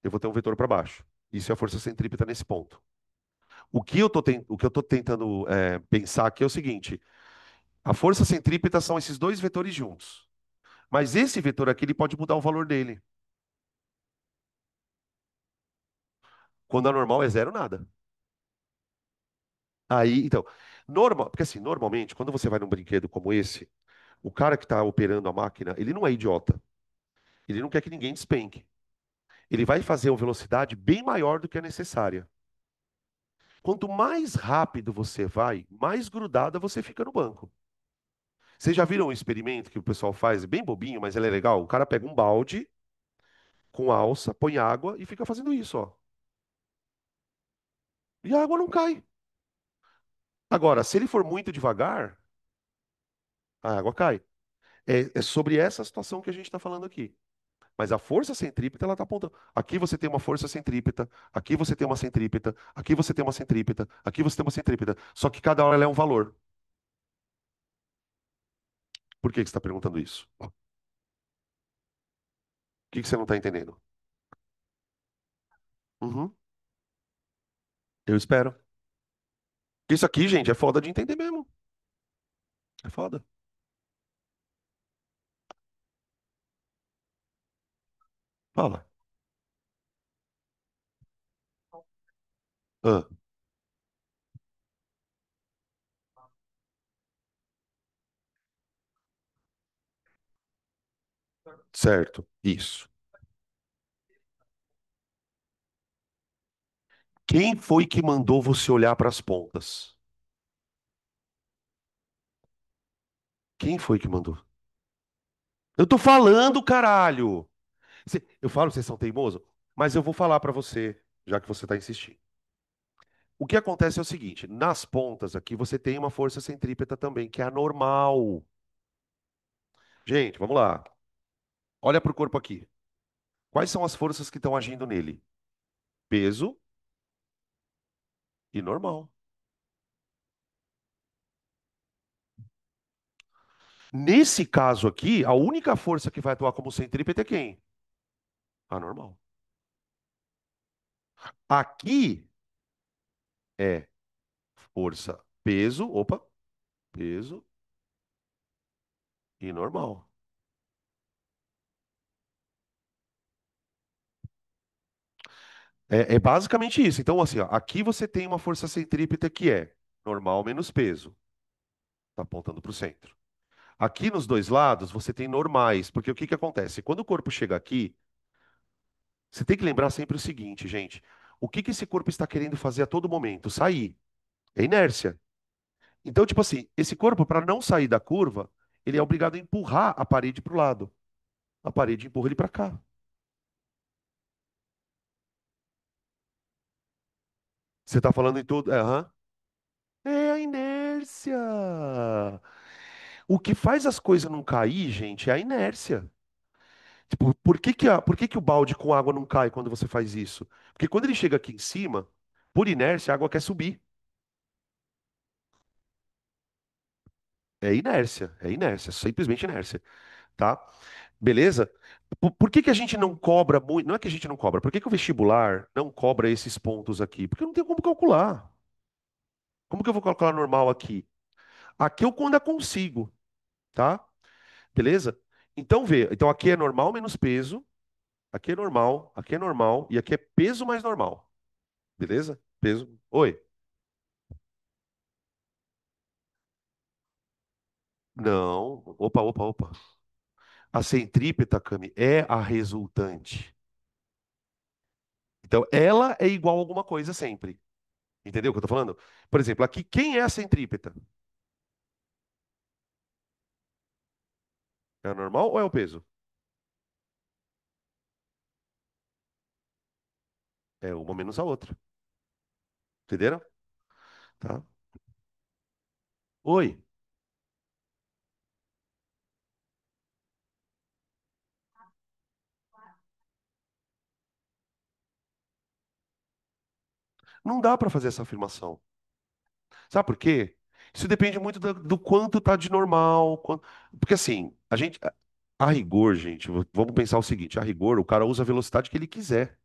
eu vou ter um vetor para baixo. Isso é a força centrípeta nesse ponto. O que eu estou tentando pensar aqui é o seguinte: a força centrípeta são esses dois vetores juntos. Mas esse vetor aqui ele pode mudar o valor dele. Quando a normal é zero, nada. Aí, então, porque assim, normalmente, quando você vai num brinquedo como esse, o cara que está operando a máquina, ele não é idiota. Ele não quer que ninguém despenque. Ele vai fazer uma velocidade bem maior do que a necessária. Quanto mais rápido você vai, mais grudada você fica no banco. Vocês já viram um experimento que o pessoal faz, bem bobinho, mas ele é legal? O cara pega um balde com alça, põe água e fica fazendo isso, ó. E a água não cai. Agora, se ele for muito devagar, a água cai. É sobre essa situação que a gente está falando aqui. Mas a força centrípeta, ela está apontando. Aqui você tem uma força centrípeta, aqui você tem uma centrípeta, aqui você tem uma centrípeta, aqui você tem uma centrípeta. Só que cada hora ela é um valor. Por que que você está perguntando isso? O que que você não está entendendo? Uhum, eu espero. Isso aqui, gente, é foda de entender mesmo. É foda. Fala. Ah, certo. Isso. Quem foi que mandou você olhar para as pontas? Quem foi que mandou? Eu tô falando, caralho! Eu falo que vocês são teimosos, mas eu vou falar para você, já que você está insistindo. O que acontece é o seguinte: nas pontas aqui você tem uma força centrípeta também, que é anormal. Gente, vamos lá. Olha para o corpo aqui. Quais são as forças que estão agindo nele? Peso e normal. Nesse caso aqui, a única força que vai atuar como centrípeta é quem? A normal. Aqui é força, peso, opa, peso e normal. É basicamente isso. Então, assim, ó, aqui você tem uma força centrípeta que é normal menos peso. Está apontando para o centro. Aqui nos dois lados você tem normais, porque o que que acontece? Quando o corpo chega aqui, você tem que lembrar sempre o seguinte, gente: o que que esse corpo está querendo fazer a todo momento? Sair. É inércia. Então, tipo assim, esse corpo, para não sair da curva, ele é obrigado a empurrar a parede para o lado. A parede empurra ele para cá. Você está falando em tudo? Aham. É a inércia. O que faz as coisas não cair, gente, é a inércia. Tipo, por que que o balde com água não cai quando você faz isso? Porque quando ele chega aqui em cima, por inércia, a água quer subir. É inércia, simplesmente inércia, tá? Beleza? Por que que a gente não cobra muito? Não é que a gente não cobra, por que que o vestibular não cobra esses pontos aqui? Porque eu não tenho como calcular. Como que eu vou calcular normal aqui? Aqui eu ainda consigo, tá? Beleza? Então vê, então aqui é normal menos peso, aqui é normal e aqui é peso mais normal. Beleza? Peso. Oi. Não. Opa, opa, opa. A centrípeta, Cami, é a resultante. Então, ela é igual a alguma coisa sempre. Entendeu o que eu tô falando? Por exemplo, aqui, quem é a centrípeta? É a normal ou é o peso? É uma menos a outra. Entenderam? Tá? Oi. Não dá para fazer essa afirmação. Sabe por quê? Isso depende muito do quanto tá de normal. Porque assim, a rigor, gente, vamos pensar o seguinte: a rigor, o cara usa a velocidade que ele quiser.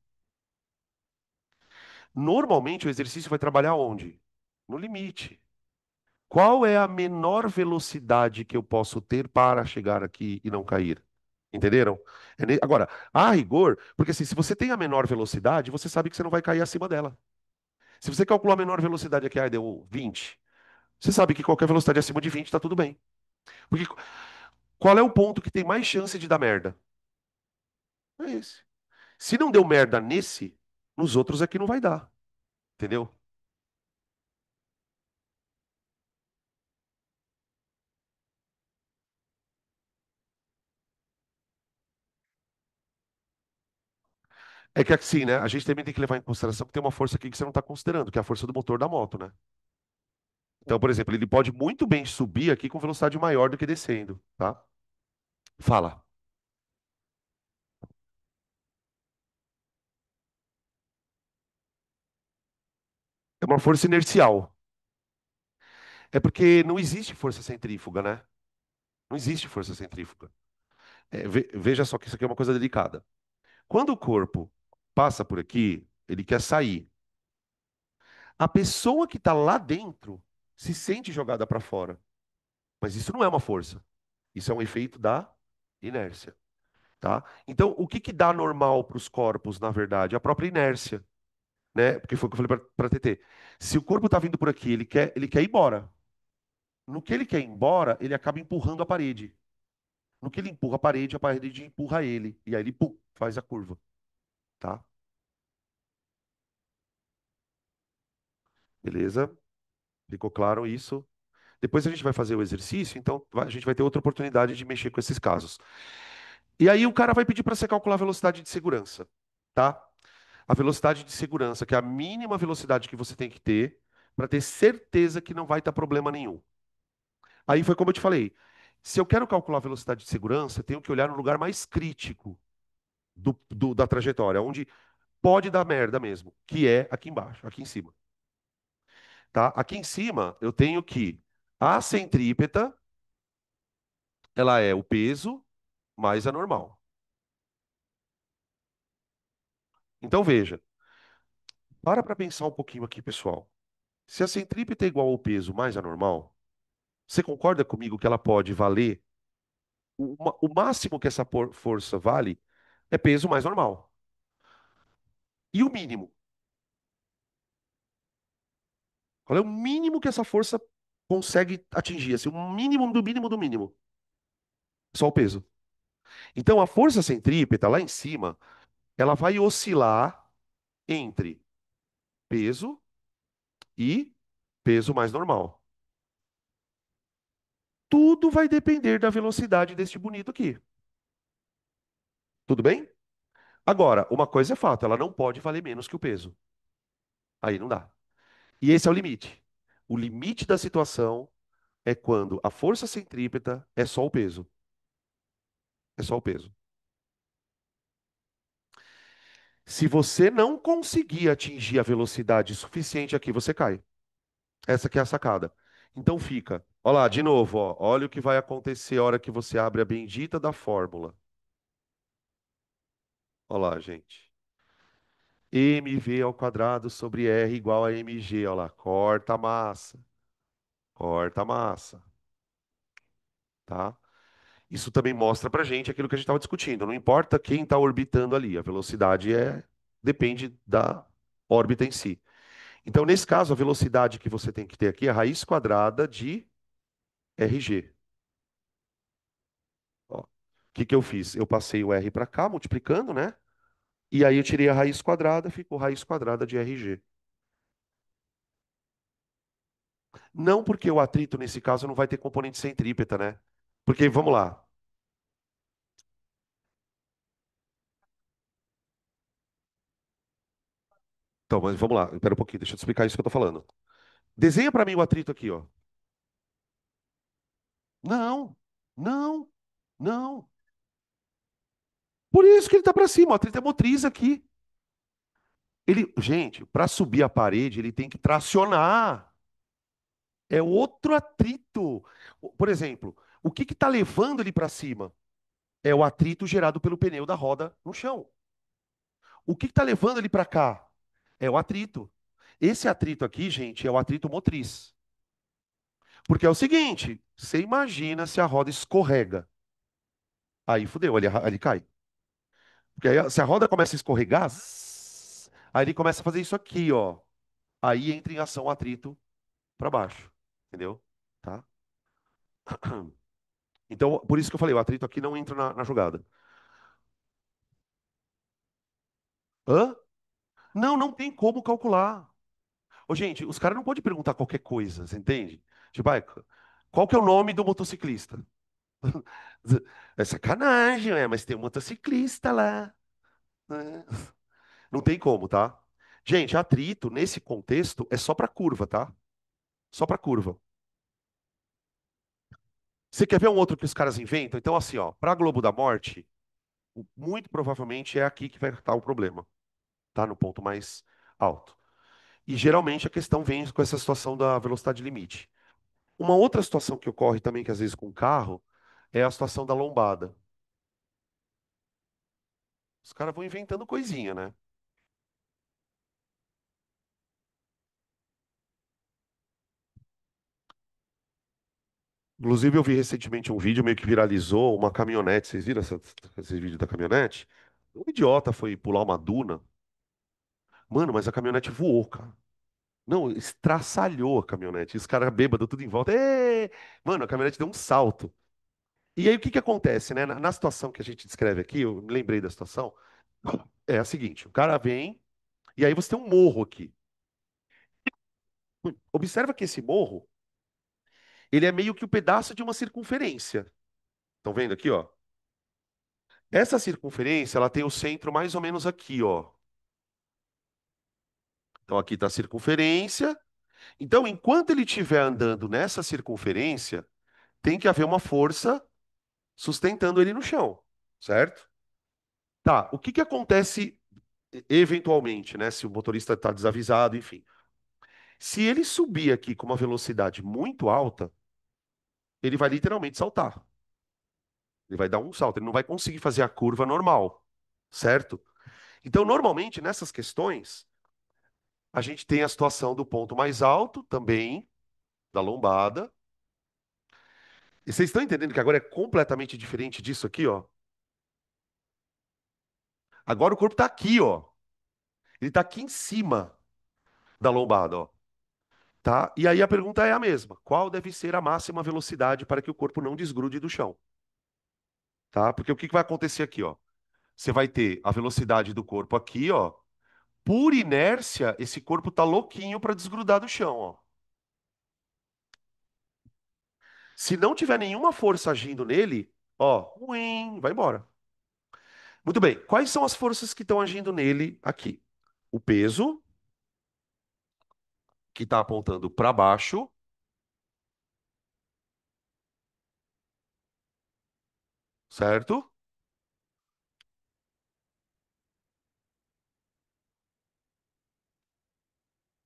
Normalmente o exercício vai trabalhar onde? No limite. Qual é a menor velocidade que eu posso ter para chegar aqui e não cair? Entenderam? Agora, a rigor, porque assim, se você tem a menor velocidade, você sabe que você não vai cair acima dela. Se você calcular a menor velocidade aqui, deu 20, você sabe que qualquer velocidade acima de 20 está tudo bem. Porque qual é o ponto que tem mais chance de dar merda? É esse. Se não deu merda nesse, nos outros aqui não vai dar. Entendeu? É que assim, né? A gente também tem que levar em consideração que tem uma força aqui que você não está considerando, que é a força do motor da moto, né? Então, por exemplo, ele pode muito bem subir aqui com velocidade maior do que descendo, tá? Fala. É uma força inercial. É porque não existe força centrífuga, né? Não existe força centrífuga. Veja só que isso aqui é uma coisa delicada. Quando o corpo passa por aqui, ele quer sair. A pessoa que está lá dentro se sente jogada para fora. Mas isso não é uma força. Isso é um efeito da inércia, tá? Então, o que que dá normal para os corpos, na verdade? A própria inércia, né? Porque foi o que eu falei para a TT. Se o corpo está vindo por aqui, ele quer ir embora. No que ele quer ir embora, ele acaba empurrando a parede. No que ele empurra a parede empurra ele. E aí ele, pum, faz a curva, tá? Beleza? Ficou claro isso? Depois a gente vai fazer o exercício, então a gente vai ter outra oportunidade de mexer com esses casos. E aí o cara vai pedir para você calcular a velocidade de segurança, tá? A velocidade de segurança, que é a mínima velocidade que você tem que ter para ter certeza que não vai ter problema nenhum. Aí foi como eu te falei. Se eu quero calcular a velocidade de segurança, eu tenho que olhar no lugar mais crítico da trajetória, onde pode dar merda mesmo, que é aqui embaixo, aqui em cima, tá? Aqui em cima eu tenho que a centrípeta, ela é o peso mais a normal. Então veja, para pensar um pouquinho aqui, pessoal. Se a centrípeta é igual ao peso mais a normal, você concorda comigo que ela pode valer o máximo que essa força vale é peso mais normal. E o mínimo? Qual é o mínimo que essa força consegue atingir? Assim, o mínimo do mínimo do mínimo. Só o peso. Então a força centrípeta lá em cima, ela vai oscilar entre peso e peso mais normal. Tudo vai depender da velocidade deste bonito aqui. Tudo bem? Agora, uma coisa é fato, ela não pode valer menos que o peso. Aí não dá. E esse é o limite. O limite da situação é quando a força centrípeta é só o peso. É só o peso. Se você não conseguir atingir a velocidade suficiente aqui, você cai. Essa que é a sacada. Então fica. Olha lá, de novo, ó. Olha o que vai acontecer a hora que você abre a bendita da fórmula. Olha lá, gente. mv ao quadrado sobre r igual a mg. Olha lá. Corta a massa. Corta a massa. Tá? Isso também mostra pra gente aquilo que a gente estava discutindo. Não importa quem está orbitando ali. A velocidade depende da órbita em si. Então, nesse caso, a velocidade que você tem que ter aqui é a raiz quadrada de RG. Ó, o que que eu fiz? Eu passei o R para cá, multiplicando, né? E aí eu tirei a raiz quadrada, ficou raiz quadrada de RG. Não porque o atrito, nesse caso, não vai ter componente centrípeta, né? Porque, vamos lá. Então, mas vamos lá. Espera um pouquinho, deixa eu te explicar isso que eu tô falando. Desenha para mim o atrito aqui, ó. Não, não, não. Por isso que ele tá para cima. O atrito é motriz aqui. Gente, para subir a parede, ele tem que tracionar. É outro atrito. Por exemplo, o que está levando ele para cima? É o atrito gerado pelo pneu da roda no chão. O que está levando ele para cá? É o atrito. Esse atrito aqui, gente, é o atrito motriz. Porque é o seguinte: você imagina se a roda escorrega. Aí fudeu, ele cai. Porque aí, se a roda começa a escorregar, aí ele começa a fazer isso aqui, ó. Aí entra em ação o atrito para baixo. Entendeu? Tá? Então, por isso que eu falei, o atrito aqui não entra na jogada. Hã? Não, não tem como calcular. Ô, gente, os caras não podem perguntar qualquer coisa, você entende? Tipo, qual que é o nome do motociclista? É sacanagem, mas tem um motociclista lá, né? Não tem como, tá? Gente, atrito, nesse contexto, é só para curva, tá? Só para curva. Você quer ver um outro que os caras inventam? Então, assim, ó, para Globo da Morte, muito provavelmente é aqui que vai estar o problema, tá? No ponto mais alto. E geralmente a questão vem com essa situação da velocidade limite. Uma outra situação que ocorre também, que às vezes com o carro, é a situação da lombada. Os caras vão inventando coisinha, né? Inclusive, eu vi recentemente um vídeo meio que viralizou, uma caminhonete. Vocês viram esse vídeo da caminhonete? Um idiota foi pular uma duna. Mano, mas a caminhonete voou, cara. Não, estraçalhou a caminhonete. Os caras bêbados tudo em volta. Ê! Mano, a caminhonete deu um salto. E aí o que que acontece, né? Na situação que a gente descreve aqui, eu me lembrei da situação, é a seguinte: o cara vem, e aí você tem um morro aqui. Observa que esse morro, ele é meio que o pedaço de uma circunferência. Estão vendo aqui, ó? Essa circunferência, ela tem o centro mais ou menos aqui, ó. Então aqui está a circunferência. Então, enquanto ele estiver andando nessa circunferência, tem que haver uma força sustentando ele no chão, certo? Tá, o que que acontece eventualmente, né? Se o motorista está desavisado, enfim. Se ele subir aqui com uma velocidade muito alta, ele vai literalmente saltar. Ele vai dar um salto, ele não vai conseguir fazer a curva normal, certo? Então, normalmente, nessas questões, a gente tem a situação do ponto mais alto também, da lombada. E vocês estão entendendo que agora é completamente diferente disso aqui, ó? Agora o corpo está aqui, ó. Ele está aqui em cima da lombada, ó. Tá? E aí a pergunta é a mesma: qual deve ser a máxima velocidade para que o corpo não desgrude do chão? Tá? Porque o que que vai acontecer aqui, ó? Você vai ter a velocidade do corpo aqui, ó. Por inércia, esse corpo tá louquinho para desgrudar do chão, ó. Se não tiver nenhuma força agindo nele, ó, vai embora. Muito bem. Quais são as forças que estão agindo nele aqui? O peso, que está apontando para baixo, certo?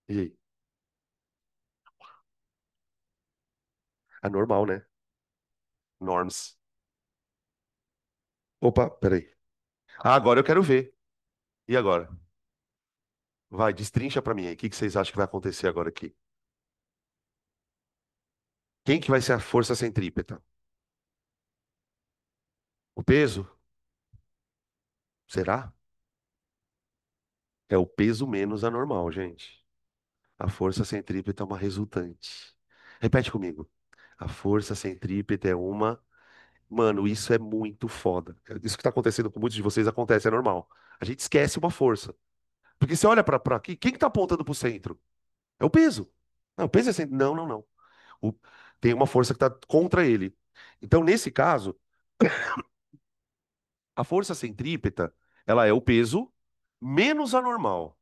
E aí? É normal, né? Norms. Opa, peraí. Ah, agora eu quero ver. E agora? Vai, destrincha para mim aí. O que que vocês acham que vai acontecer agora aqui? Quem que vai ser a força centrípeta? O peso? Será? É o peso menos a normal, gente. A força centrípeta é uma resultante. Repete comigo. A força centrípeta é uma Mano, isso é muito foda. Isso que tá acontecendo com muitos de vocês acontece, é normal. A gente esquece uma força. Porque você olha pra aqui, quem que tá apontando pro centro? É o peso. Não, o peso é centro. Não, não, não. O- Tem uma força que tá contra ele. Então, nesse caso, a força centrípeta, ela é o peso menos a normal.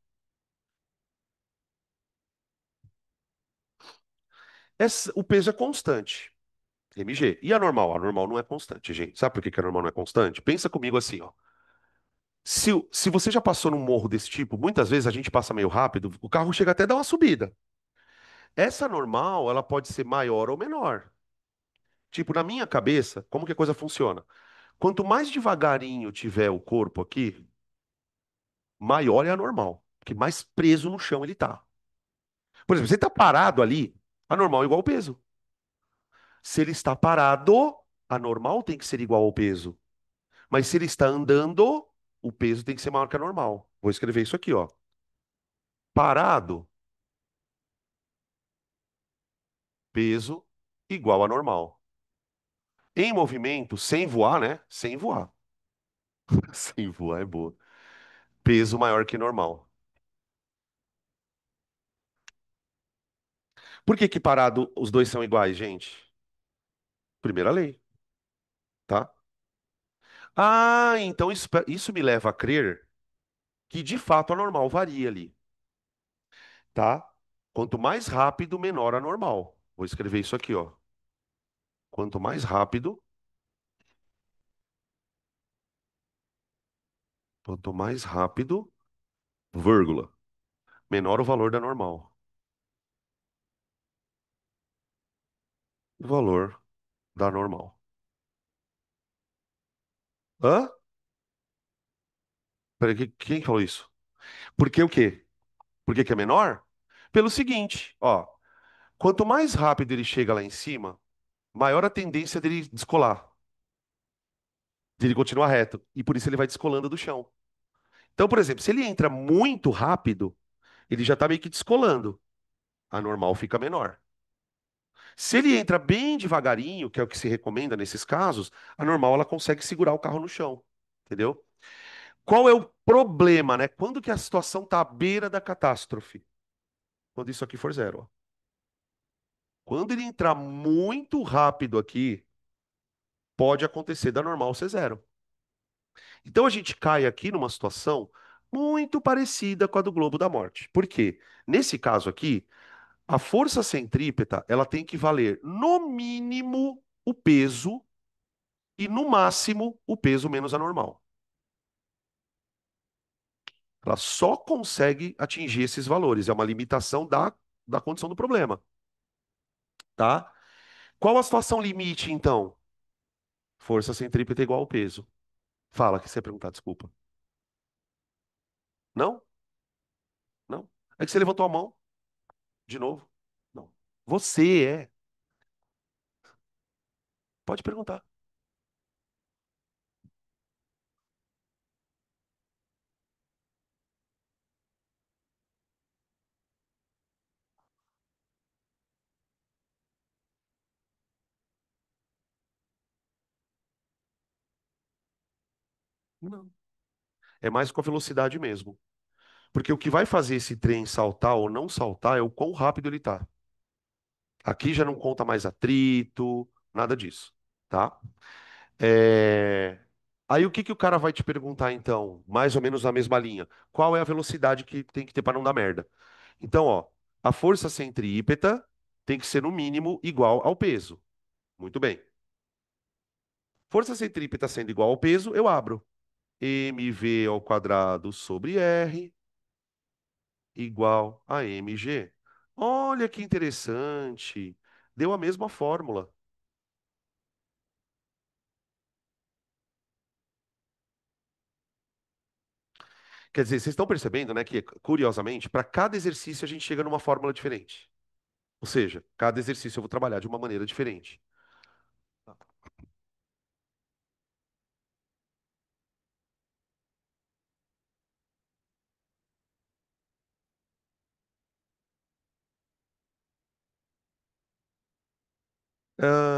O peso é constante, mg. E a normal? A normal não é constante, gente. Sabe por que que a normal não é constante? Pensa comigo assim, ó. Se você já passou num morro desse tipo, muitas vezes a gente passa meio rápido, o carro chega até a dar uma subida. Essa normal, ela pode ser maior ou menor. Tipo, na minha cabeça, como que a coisa funciona? Quanto mais devagarinho tiver o corpo aqui, maior é a normal, porque mais preso no chão ele tá. Por exemplo, você tá parado ali, a normal é igual ao peso. Se ele está parado, a normal tem que ser igual ao peso. Mas se ele está andando, o peso tem que ser maior que a normal. Vou escrever isso aqui, ó. Parado, peso igual a normal. Em movimento, sem voar, né? Sem voar. Sem voar é boa. Peso maior que normal. Por que que parado os dois são iguais, gente? Primeira lei, tá? Ah, então isso me leva a crer que de fato a normal varia ali, tá? Quanto mais rápido, menor a normal. Vou escrever isso aqui, ó. Quanto mais rápido, quanto mais rápido, vírgula, menor o valor da normal. O valor da normal. Hã? Peraí, quem falou isso? Por que o quê? Por que que é menor? Pelo seguinte, ó. Quanto mais rápido ele chega lá em cima, maior a tendência dele descolar, de ele continuar reto. E por isso ele vai descolando do chão. Então, por exemplo, se ele entra muito rápido, ele já está meio que descolando. A normal fica menor. Se ele entra bem devagarinho, que é o que se recomenda nesses casos, a normal ela consegue segurar o carro no chão. Entendeu? Qual é o problema, né? Quando que a situação está à beira da catástrofe? Quando isso aqui for zero. Ó. Quando ele entrar muito rápido aqui, pode acontecer da normal ser zero. Então a gente cai aqui numa situação muito parecida com a do globo da morte. Por quê? Nesse caso aqui, a força centrípeta, ela tem que valer no mínimo o peso e no máximo o peso menos a normal. Ela só consegue atingir esses valores, é uma limitação da condição do problema, tá? Qual a situação limite, então? Força centrípeta igual ao peso. Fala que você ia perguntar, desculpa. Não? Não? É que você levantou a mão de novo. Não. Você é. Pode perguntar. Não. É mais com a velocidade mesmo. Porque o que vai fazer esse trem saltar ou não saltar é o quão rápido ele tá. Aqui já não conta mais atrito, nada disso, tá? É, Aí o que que o cara vai te perguntar então? Mais ou menos na mesma linha. Qual é a velocidade que tem que ter para não dar merda? Então, ó, a força centrípeta tem que ser no mínimo igual ao peso. Muito bem. Força centrípeta sendo igual ao peso, eu abro. mv ao quadrado sobre r igual a mg. Olha que interessante. Deu a mesma fórmula. Quer dizer, vocês estão percebendo, né, que, curiosamente, para cada exercício a gente chega numa fórmula diferente. Ou seja, cada exercício eu vou trabalhar de uma maneira diferente.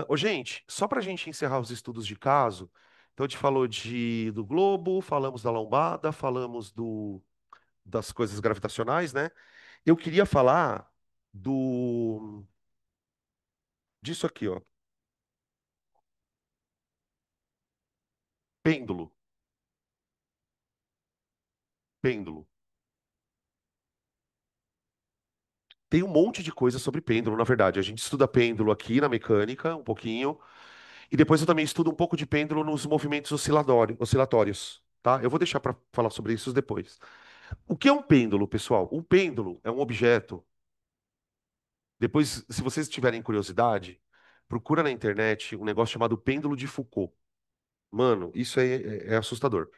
Ô, gente, só para a gente encerrar os estudos de caso, então a gente falou do globo, falamos da lombada, falamos das coisas gravitacionais, né? Eu queria falar do disso aqui, ó, pêndulo, pêndulo. Tem um monte de coisa sobre pêndulo, na verdade. A gente estuda pêndulo aqui na mecânica, um pouquinho, e depois eu também estudo um pouco de pêndulo nos movimentos oscilatórios, tá? Eu vou deixar para falar sobre isso depois. O que é um pêndulo, pessoal? Um pêndulo é um objeto. Depois, se vocês tiverem curiosidade, procura na internet um negócio chamado pêndulo de Foucault. Mano, isso é assustador.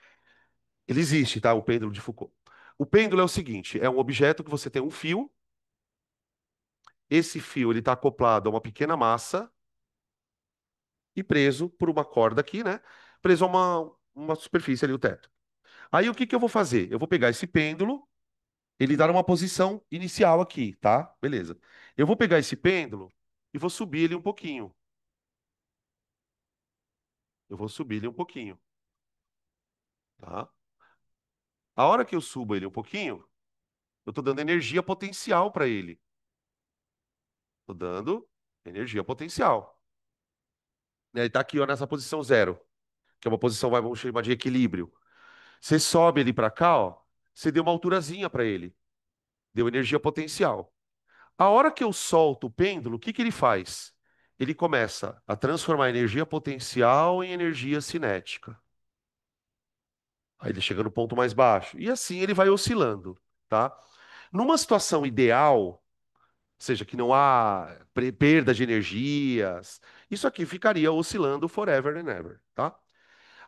Ele existe, tá? O pêndulo de Foucault. O pêndulo é o seguinte: é um objeto que você tem um fio. Esse fio ele está acoplado a uma pequena massa e preso por uma corda aqui, né? Preso a uma superfície ali, o teto. Aí o que que eu vou fazer? Eu vou pegar esse pêndulo, ele dá uma posição inicial aqui, tá? Beleza. Eu vou pegar esse pêndulo e vou subir ele um pouquinho. Eu vou subir ele um pouquinho, tá? A hora que eu subo ele um pouquinho, eu estou dando energia potencial para ele. Estou dando energia potencial. Né? Ele está aqui, ó, nessa posição zero, que é uma posição, vamos chamar de equilíbrio. Você sobe ele para cá, ó, você deu uma alturazinha para ele, deu energia potencial. A hora que eu solto o pêndulo, o que que ele faz? Ele começa a transformar a energia potencial em energia cinética. Aí ele chega no ponto mais baixo. E assim ele vai oscilando, tá? Numa situação ideal, ou seja, que não há perda de energias, isso aqui ficaria oscilando forever and ever, tá?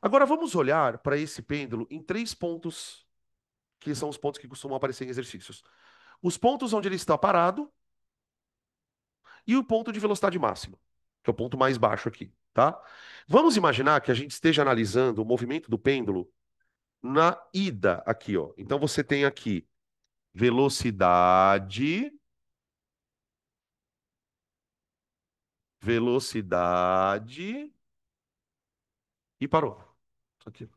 Agora vamos olhar para esse pêndulo em três pontos, que são os pontos que costumam aparecer em exercícios. Os pontos onde ele está parado e o ponto de velocidade máxima, que é o ponto mais baixo aqui, tá? Vamos imaginar que a gente esteja analisando o movimento do pêndulo na ida aqui, ó. Então você tem aqui velocidade, velocidade e parou. Isso aqui,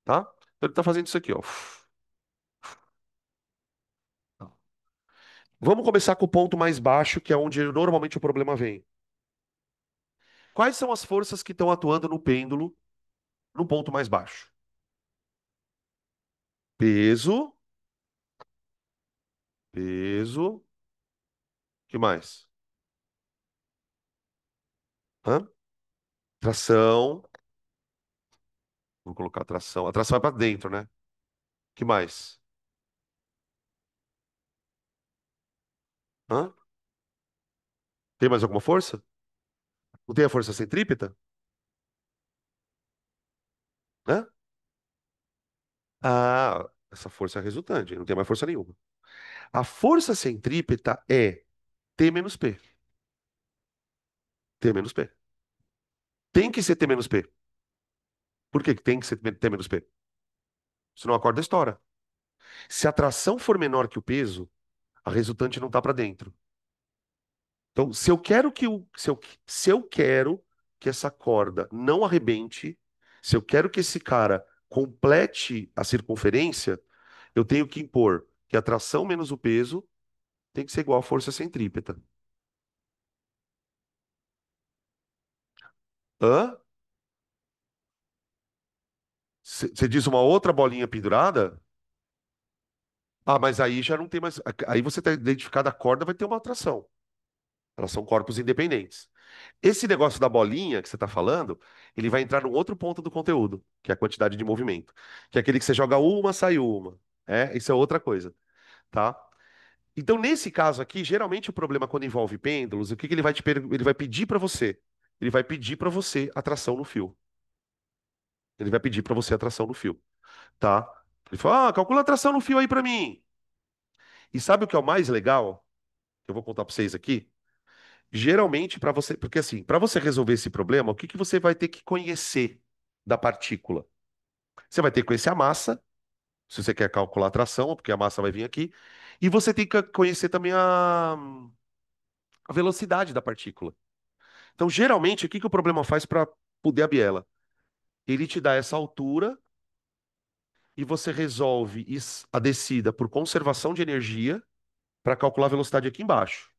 tá? Então ele está fazendo isso aqui, ó. Vamos começar com o ponto mais baixo, que é onde normalmente o problema vem. Quais são as forças que estão atuando no pêndulo no ponto mais baixo? Peso, peso, que mais? Hã? Tração, vou colocar tração. A tração é para dentro, né? Que mais? Hã? Tem mais alguma força? Não tem a força centrípeta? Hã? Ah, essa força é a resultante, não tem mais força nenhuma. A força centrípeta é T menos P. T menos P. Tem que ser T menos P. Por que que tem que ser T menos P? Senão a corda estoura. Se a tração for menor que o peso, a resultante não está para dentro. Então, se eu quero que essa corda não arrebente, se eu quero que esse cara complete a circunferência, eu tenho que impor que a tração menos o peso tem que ser igual à força centrípeta. Hã? Você diz uma outra bolinha pendurada? Ah, mas aí já não tem mais. Aí você está identificado a corda, vai ter uma atração. Elas são corpos independentes. Esse negócio da bolinha que você está falando, ele vai entrar num outro ponto do conteúdo, que é a quantidade de movimento. Que é aquele que você joga uma, sai uma. Isso é outra coisa, tá? Então, nesse caso aqui, geralmente o problema quando envolve pêndulos, o que que ele vai pedir para você? Ele vai pedir para você atração no fio. Ele vai pedir para você atração no fio, tá? Ele fala, calcula a atração no fio aí para mim. E sabe o que é o mais legal? Que eu vou contar para vocês aqui. Geralmente, para você, porque assim, para você resolver esse problema, o que que você vai ter que conhecer da partícula? Você vai ter que conhecer a massa, se você quer calcular a tração, porque a massa vai vir aqui, e você tem que conhecer também a velocidade da partícula. Então, geralmente, o que que o problema faz para poder a biela? Ele te dá essa altura e você resolve a descida por conservação de energia para calcular a velocidade aqui embaixo.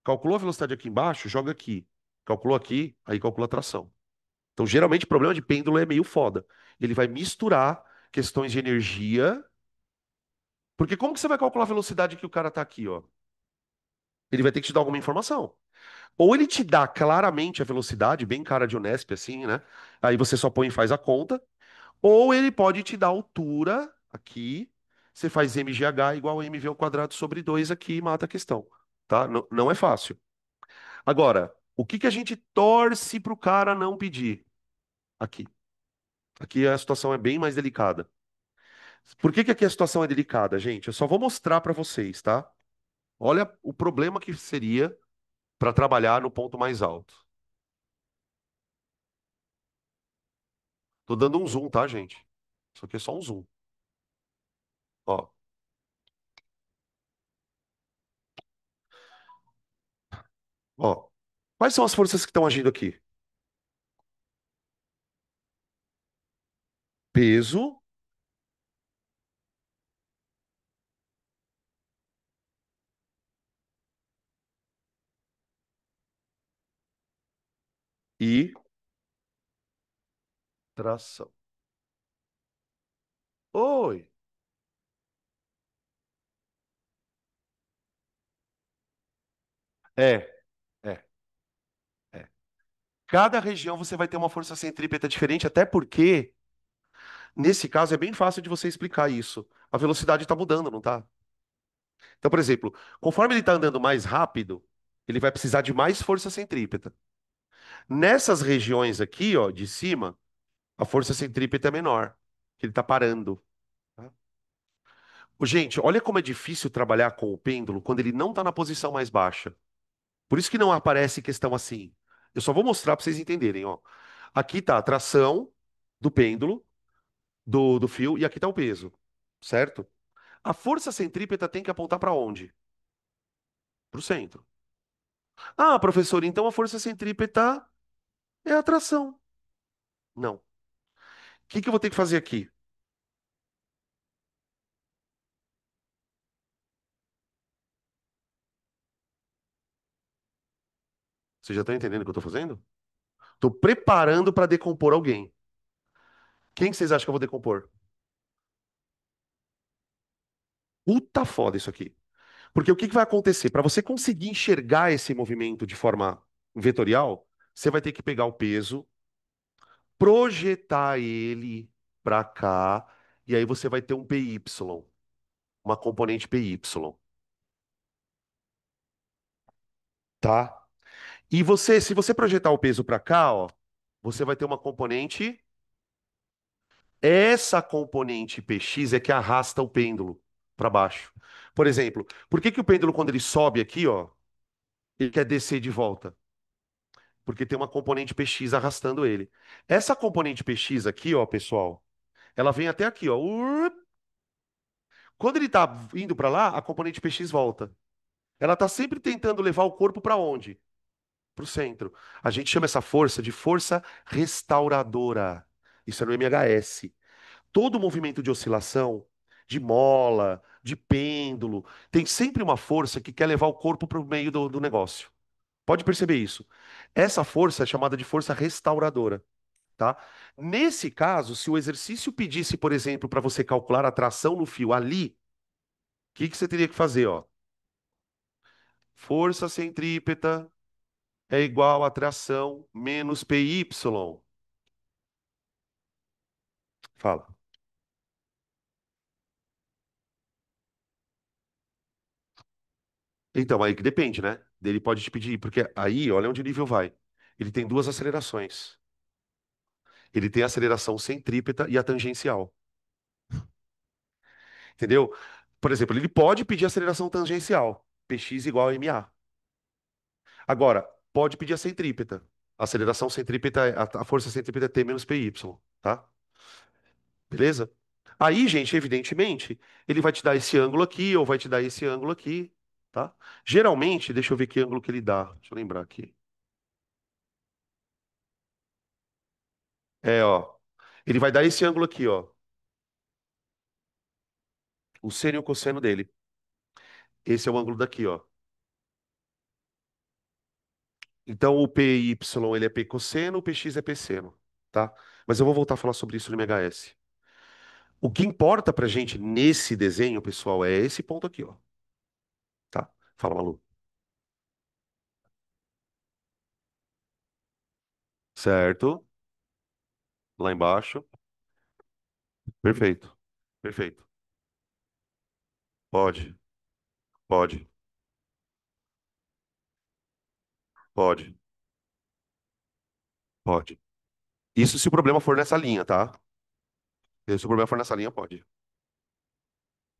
Calculou a velocidade aqui embaixo, joga aqui. Calculou aqui, aí calcula a tração. Então, geralmente, o problema de pêndulo é meio foda. Ele vai misturar questões de energia. Porque como que você vai calcular a velocidade que o cara tá aqui, ó? Ele vai ter que te dar alguma informação. Ou ele te dá claramente a velocidade, bem cara de Unesp, assim, né? Aí você só põe e faz a conta. Ou ele pode te dar a altura aqui. Você faz mgh igual a mv ao quadrado sobre 2 aqui e mata a questão. Tá? Não é fácil. Agora, o que que a gente torce para o cara não pedir? Aqui. Aqui a situação é bem mais delicada. Por que que aqui a situação é delicada, gente? Eu só vou mostrar para vocês, tá? Olha o problema que seria para trabalhar no ponto mais alto. Tô dando um zoom, tá, gente? Isso aqui é só um zoom. Ó, ó. Quais são as forças que estão agindo aqui? Peso e tração. Oi. É, é, é. Cada região você vai ter uma força centrípeta diferente, até porque, nesse caso, é bem fácil de você explicar isso. A velocidade está mudando, não tá? Então, por exemplo, conforme ele está andando mais rápido, ele vai precisar de mais força centrípeta. Nessas regiões aqui, ó, de cima, a força centrípeta é menor, que ele está parando. Tá? Ô, gente, olha como é difícil trabalhar com o pêndulo quando ele não está na posição mais baixa. Por isso que não aparece questão assim. Eu só vou mostrar para vocês entenderem, ó. Aqui está a tração do pêndulo, do fio, e aqui está o peso, certo? A força centrípeta tem que apontar para onde? Para o centro. Ah, professor, então a força centrípeta é a tração. Não. O que que eu vou ter que fazer aqui? Vocês já estão entendendo o que eu estou fazendo? Estou preparando para decompor alguém. Quem que vocês acham que eu vou decompor? Puta foda isso aqui. Porque o que que vai acontecer? Para você conseguir enxergar esse movimento de forma vetorial, você vai ter que pegar o peso, projetar ele para cá, e aí você vai ter um PY, uma componente PY, tá? E você, se você projetar o peso para cá, ó, você vai ter uma componente. Essa componente PX é que arrasta o pêndulo para baixo. Por exemplo, por que que o pêndulo, quando ele sobe aqui, ó, ele quer descer de volta? Porque tem uma componente PX arrastando ele. Essa componente PX aqui, ó, pessoal, ela vem até aqui, ó. Quando ele está indo para lá, a componente PX volta. Ela está sempre tentando levar o corpo para onde? Para o centro. A gente chama essa força de força restauradora. Isso é no MHS. Todo movimento de oscilação, de mola, de pêndulo, tem sempre uma força que quer levar o corpo para o meio do negócio. Pode perceber isso. Essa força é chamada de força restauradora, tá? Nesse caso, se o exercício pedisse, por exemplo, para você calcular a tração no fio ali, o que que você teria que fazer, ó? Força centrípeta é igual a tração menos PY. Fala. Então, aí que depende, né? Ele pode te pedir, porque aí, olha onde o nível vai. Ele tem duas acelerações. Ele tem a aceleração centrípeta e a tangencial. Entendeu? Por exemplo, ele pode pedir aceleração tangencial, Px igual a ma. Agora, pode pedir a centrípeta. A aceleração centrípeta, a força centrípeta é T menos PY, tá? Beleza? Aí, gente, evidentemente, ele vai te dar esse ângulo aqui ou vai te dar esse ângulo aqui, tá? Geralmente, deixa eu ver que ângulo que ele dá. Deixa eu lembrar aqui. É, ó. Ele vai dar esse ângulo aqui, ó. O seno e o cosseno dele. Esse é o ângulo daqui, ó. Então o PY ele é P cosseno, o PX é P seno, tá? Mas eu vou voltar a falar sobre isso no MHS. O que importa pra gente nesse desenho, pessoal, é esse ponto aqui, ó. Tá? Fala, Malu. Certo. Lá embaixo. Perfeito. Perfeito. Pode. Pode. Pode. Pode. Isso se o problema for nessa linha, tá? Se o problema for nessa linha, pode.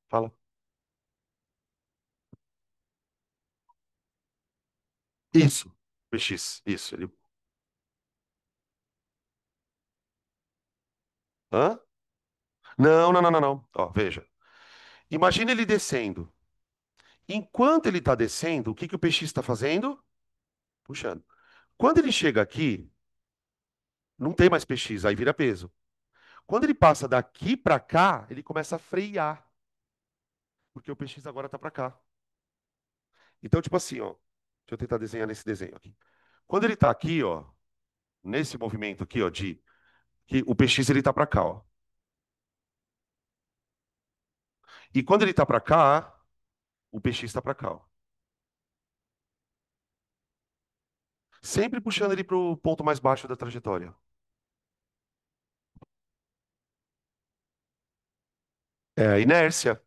Fala. Isso. PX. Isso. Ele... Hã? Não, não, não, não, não. Ó, veja. Imagina ele descendo. Enquanto ele está descendo, o que que o PX está fazendo? Puxando. Quando ele chega aqui, não tem mais PX, aí vira peso. Quando ele passa daqui para cá, ele começa a frear, porque o PX agora está para cá. Então, tipo assim, ó, deixa eu tentar desenhar nesse desenho aqui. Quando ele está aqui, ó, nesse movimento aqui, ó, de que o PX ele está para cá, ó. E quando ele está para cá, o PX está para cá, ó. Sempre puxando ele para o ponto mais baixo da trajetória. É a inércia.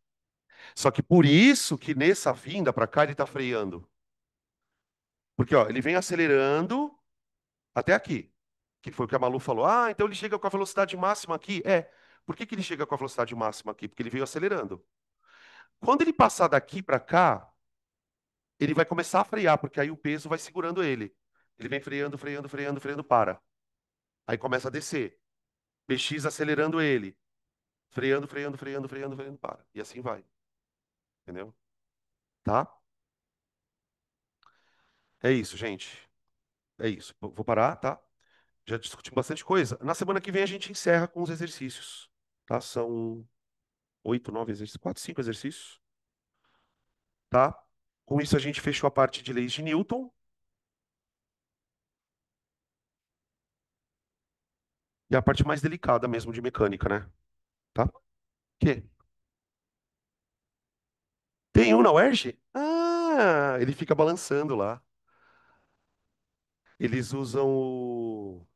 Só que por isso que nessa vinda para cá ele está freando. Porque, ó, ele vem acelerando até aqui, que foi o que a Malu falou. Ah, então ele chega com a velocidade máxima aqui. É. Por que que ele chega com a velocidade máxima aqui? Porque ele veio acelerando. Quando ele passar daqui para cá, ele vai começar a frear, porque aí o peso vai segurando ele. Ele vem freando, freando, freando, freando, para. Aí começa a descer. PX acelerando ele. Freando, freando, freando, freando, freando, para. E assim vai. Entendeu? Tá? É isso, gente. É isso. Vou parar, tá? Já discutimos bastante coisa. Na semana que vem a gente encerra com os exercícios. Tá? São 8, 9 exercícios, 4, 5 exercícios. Tá? Com isso a gente fechou a parte de leis de Newton e a parte mais delicada mesmo de mecânica, né? Tá? Que? Tem um na UERJ? Ah, ele fica balançando lá. Eles usam o...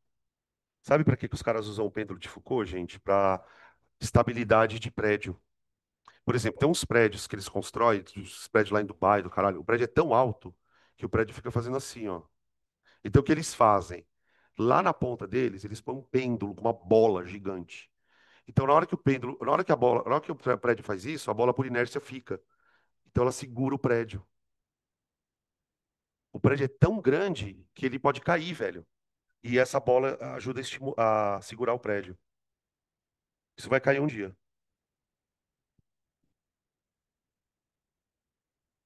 Sabe para que que os caras usam o pêndulo de Foucault, gente? Para estabilidade de prédio. Por exemplo, tem uns prédios que eles constroem, os prédios lá em Dubai, do caralho. O prédio é tão alto que o prédio fica fazendo assim, ó. Então o que eles fazem? Lá na ponta deles, eles põem um pêndulo com uma bola gigante. Então, na hora que o pêndulo, na hora que a bola, na hora que o prédio faz isso, a bola por inércia fica. Então ela segura o prédio. O prédio é tão grande que ele pode cair, velho. E essa bola ajuda a segurar o prédio. Isso vai cair um dia.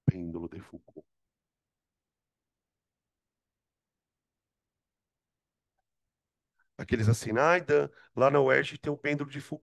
Pêndulo de Foucault. Aqueles assim, lá na UERJ tem um pêndulo de Foucault.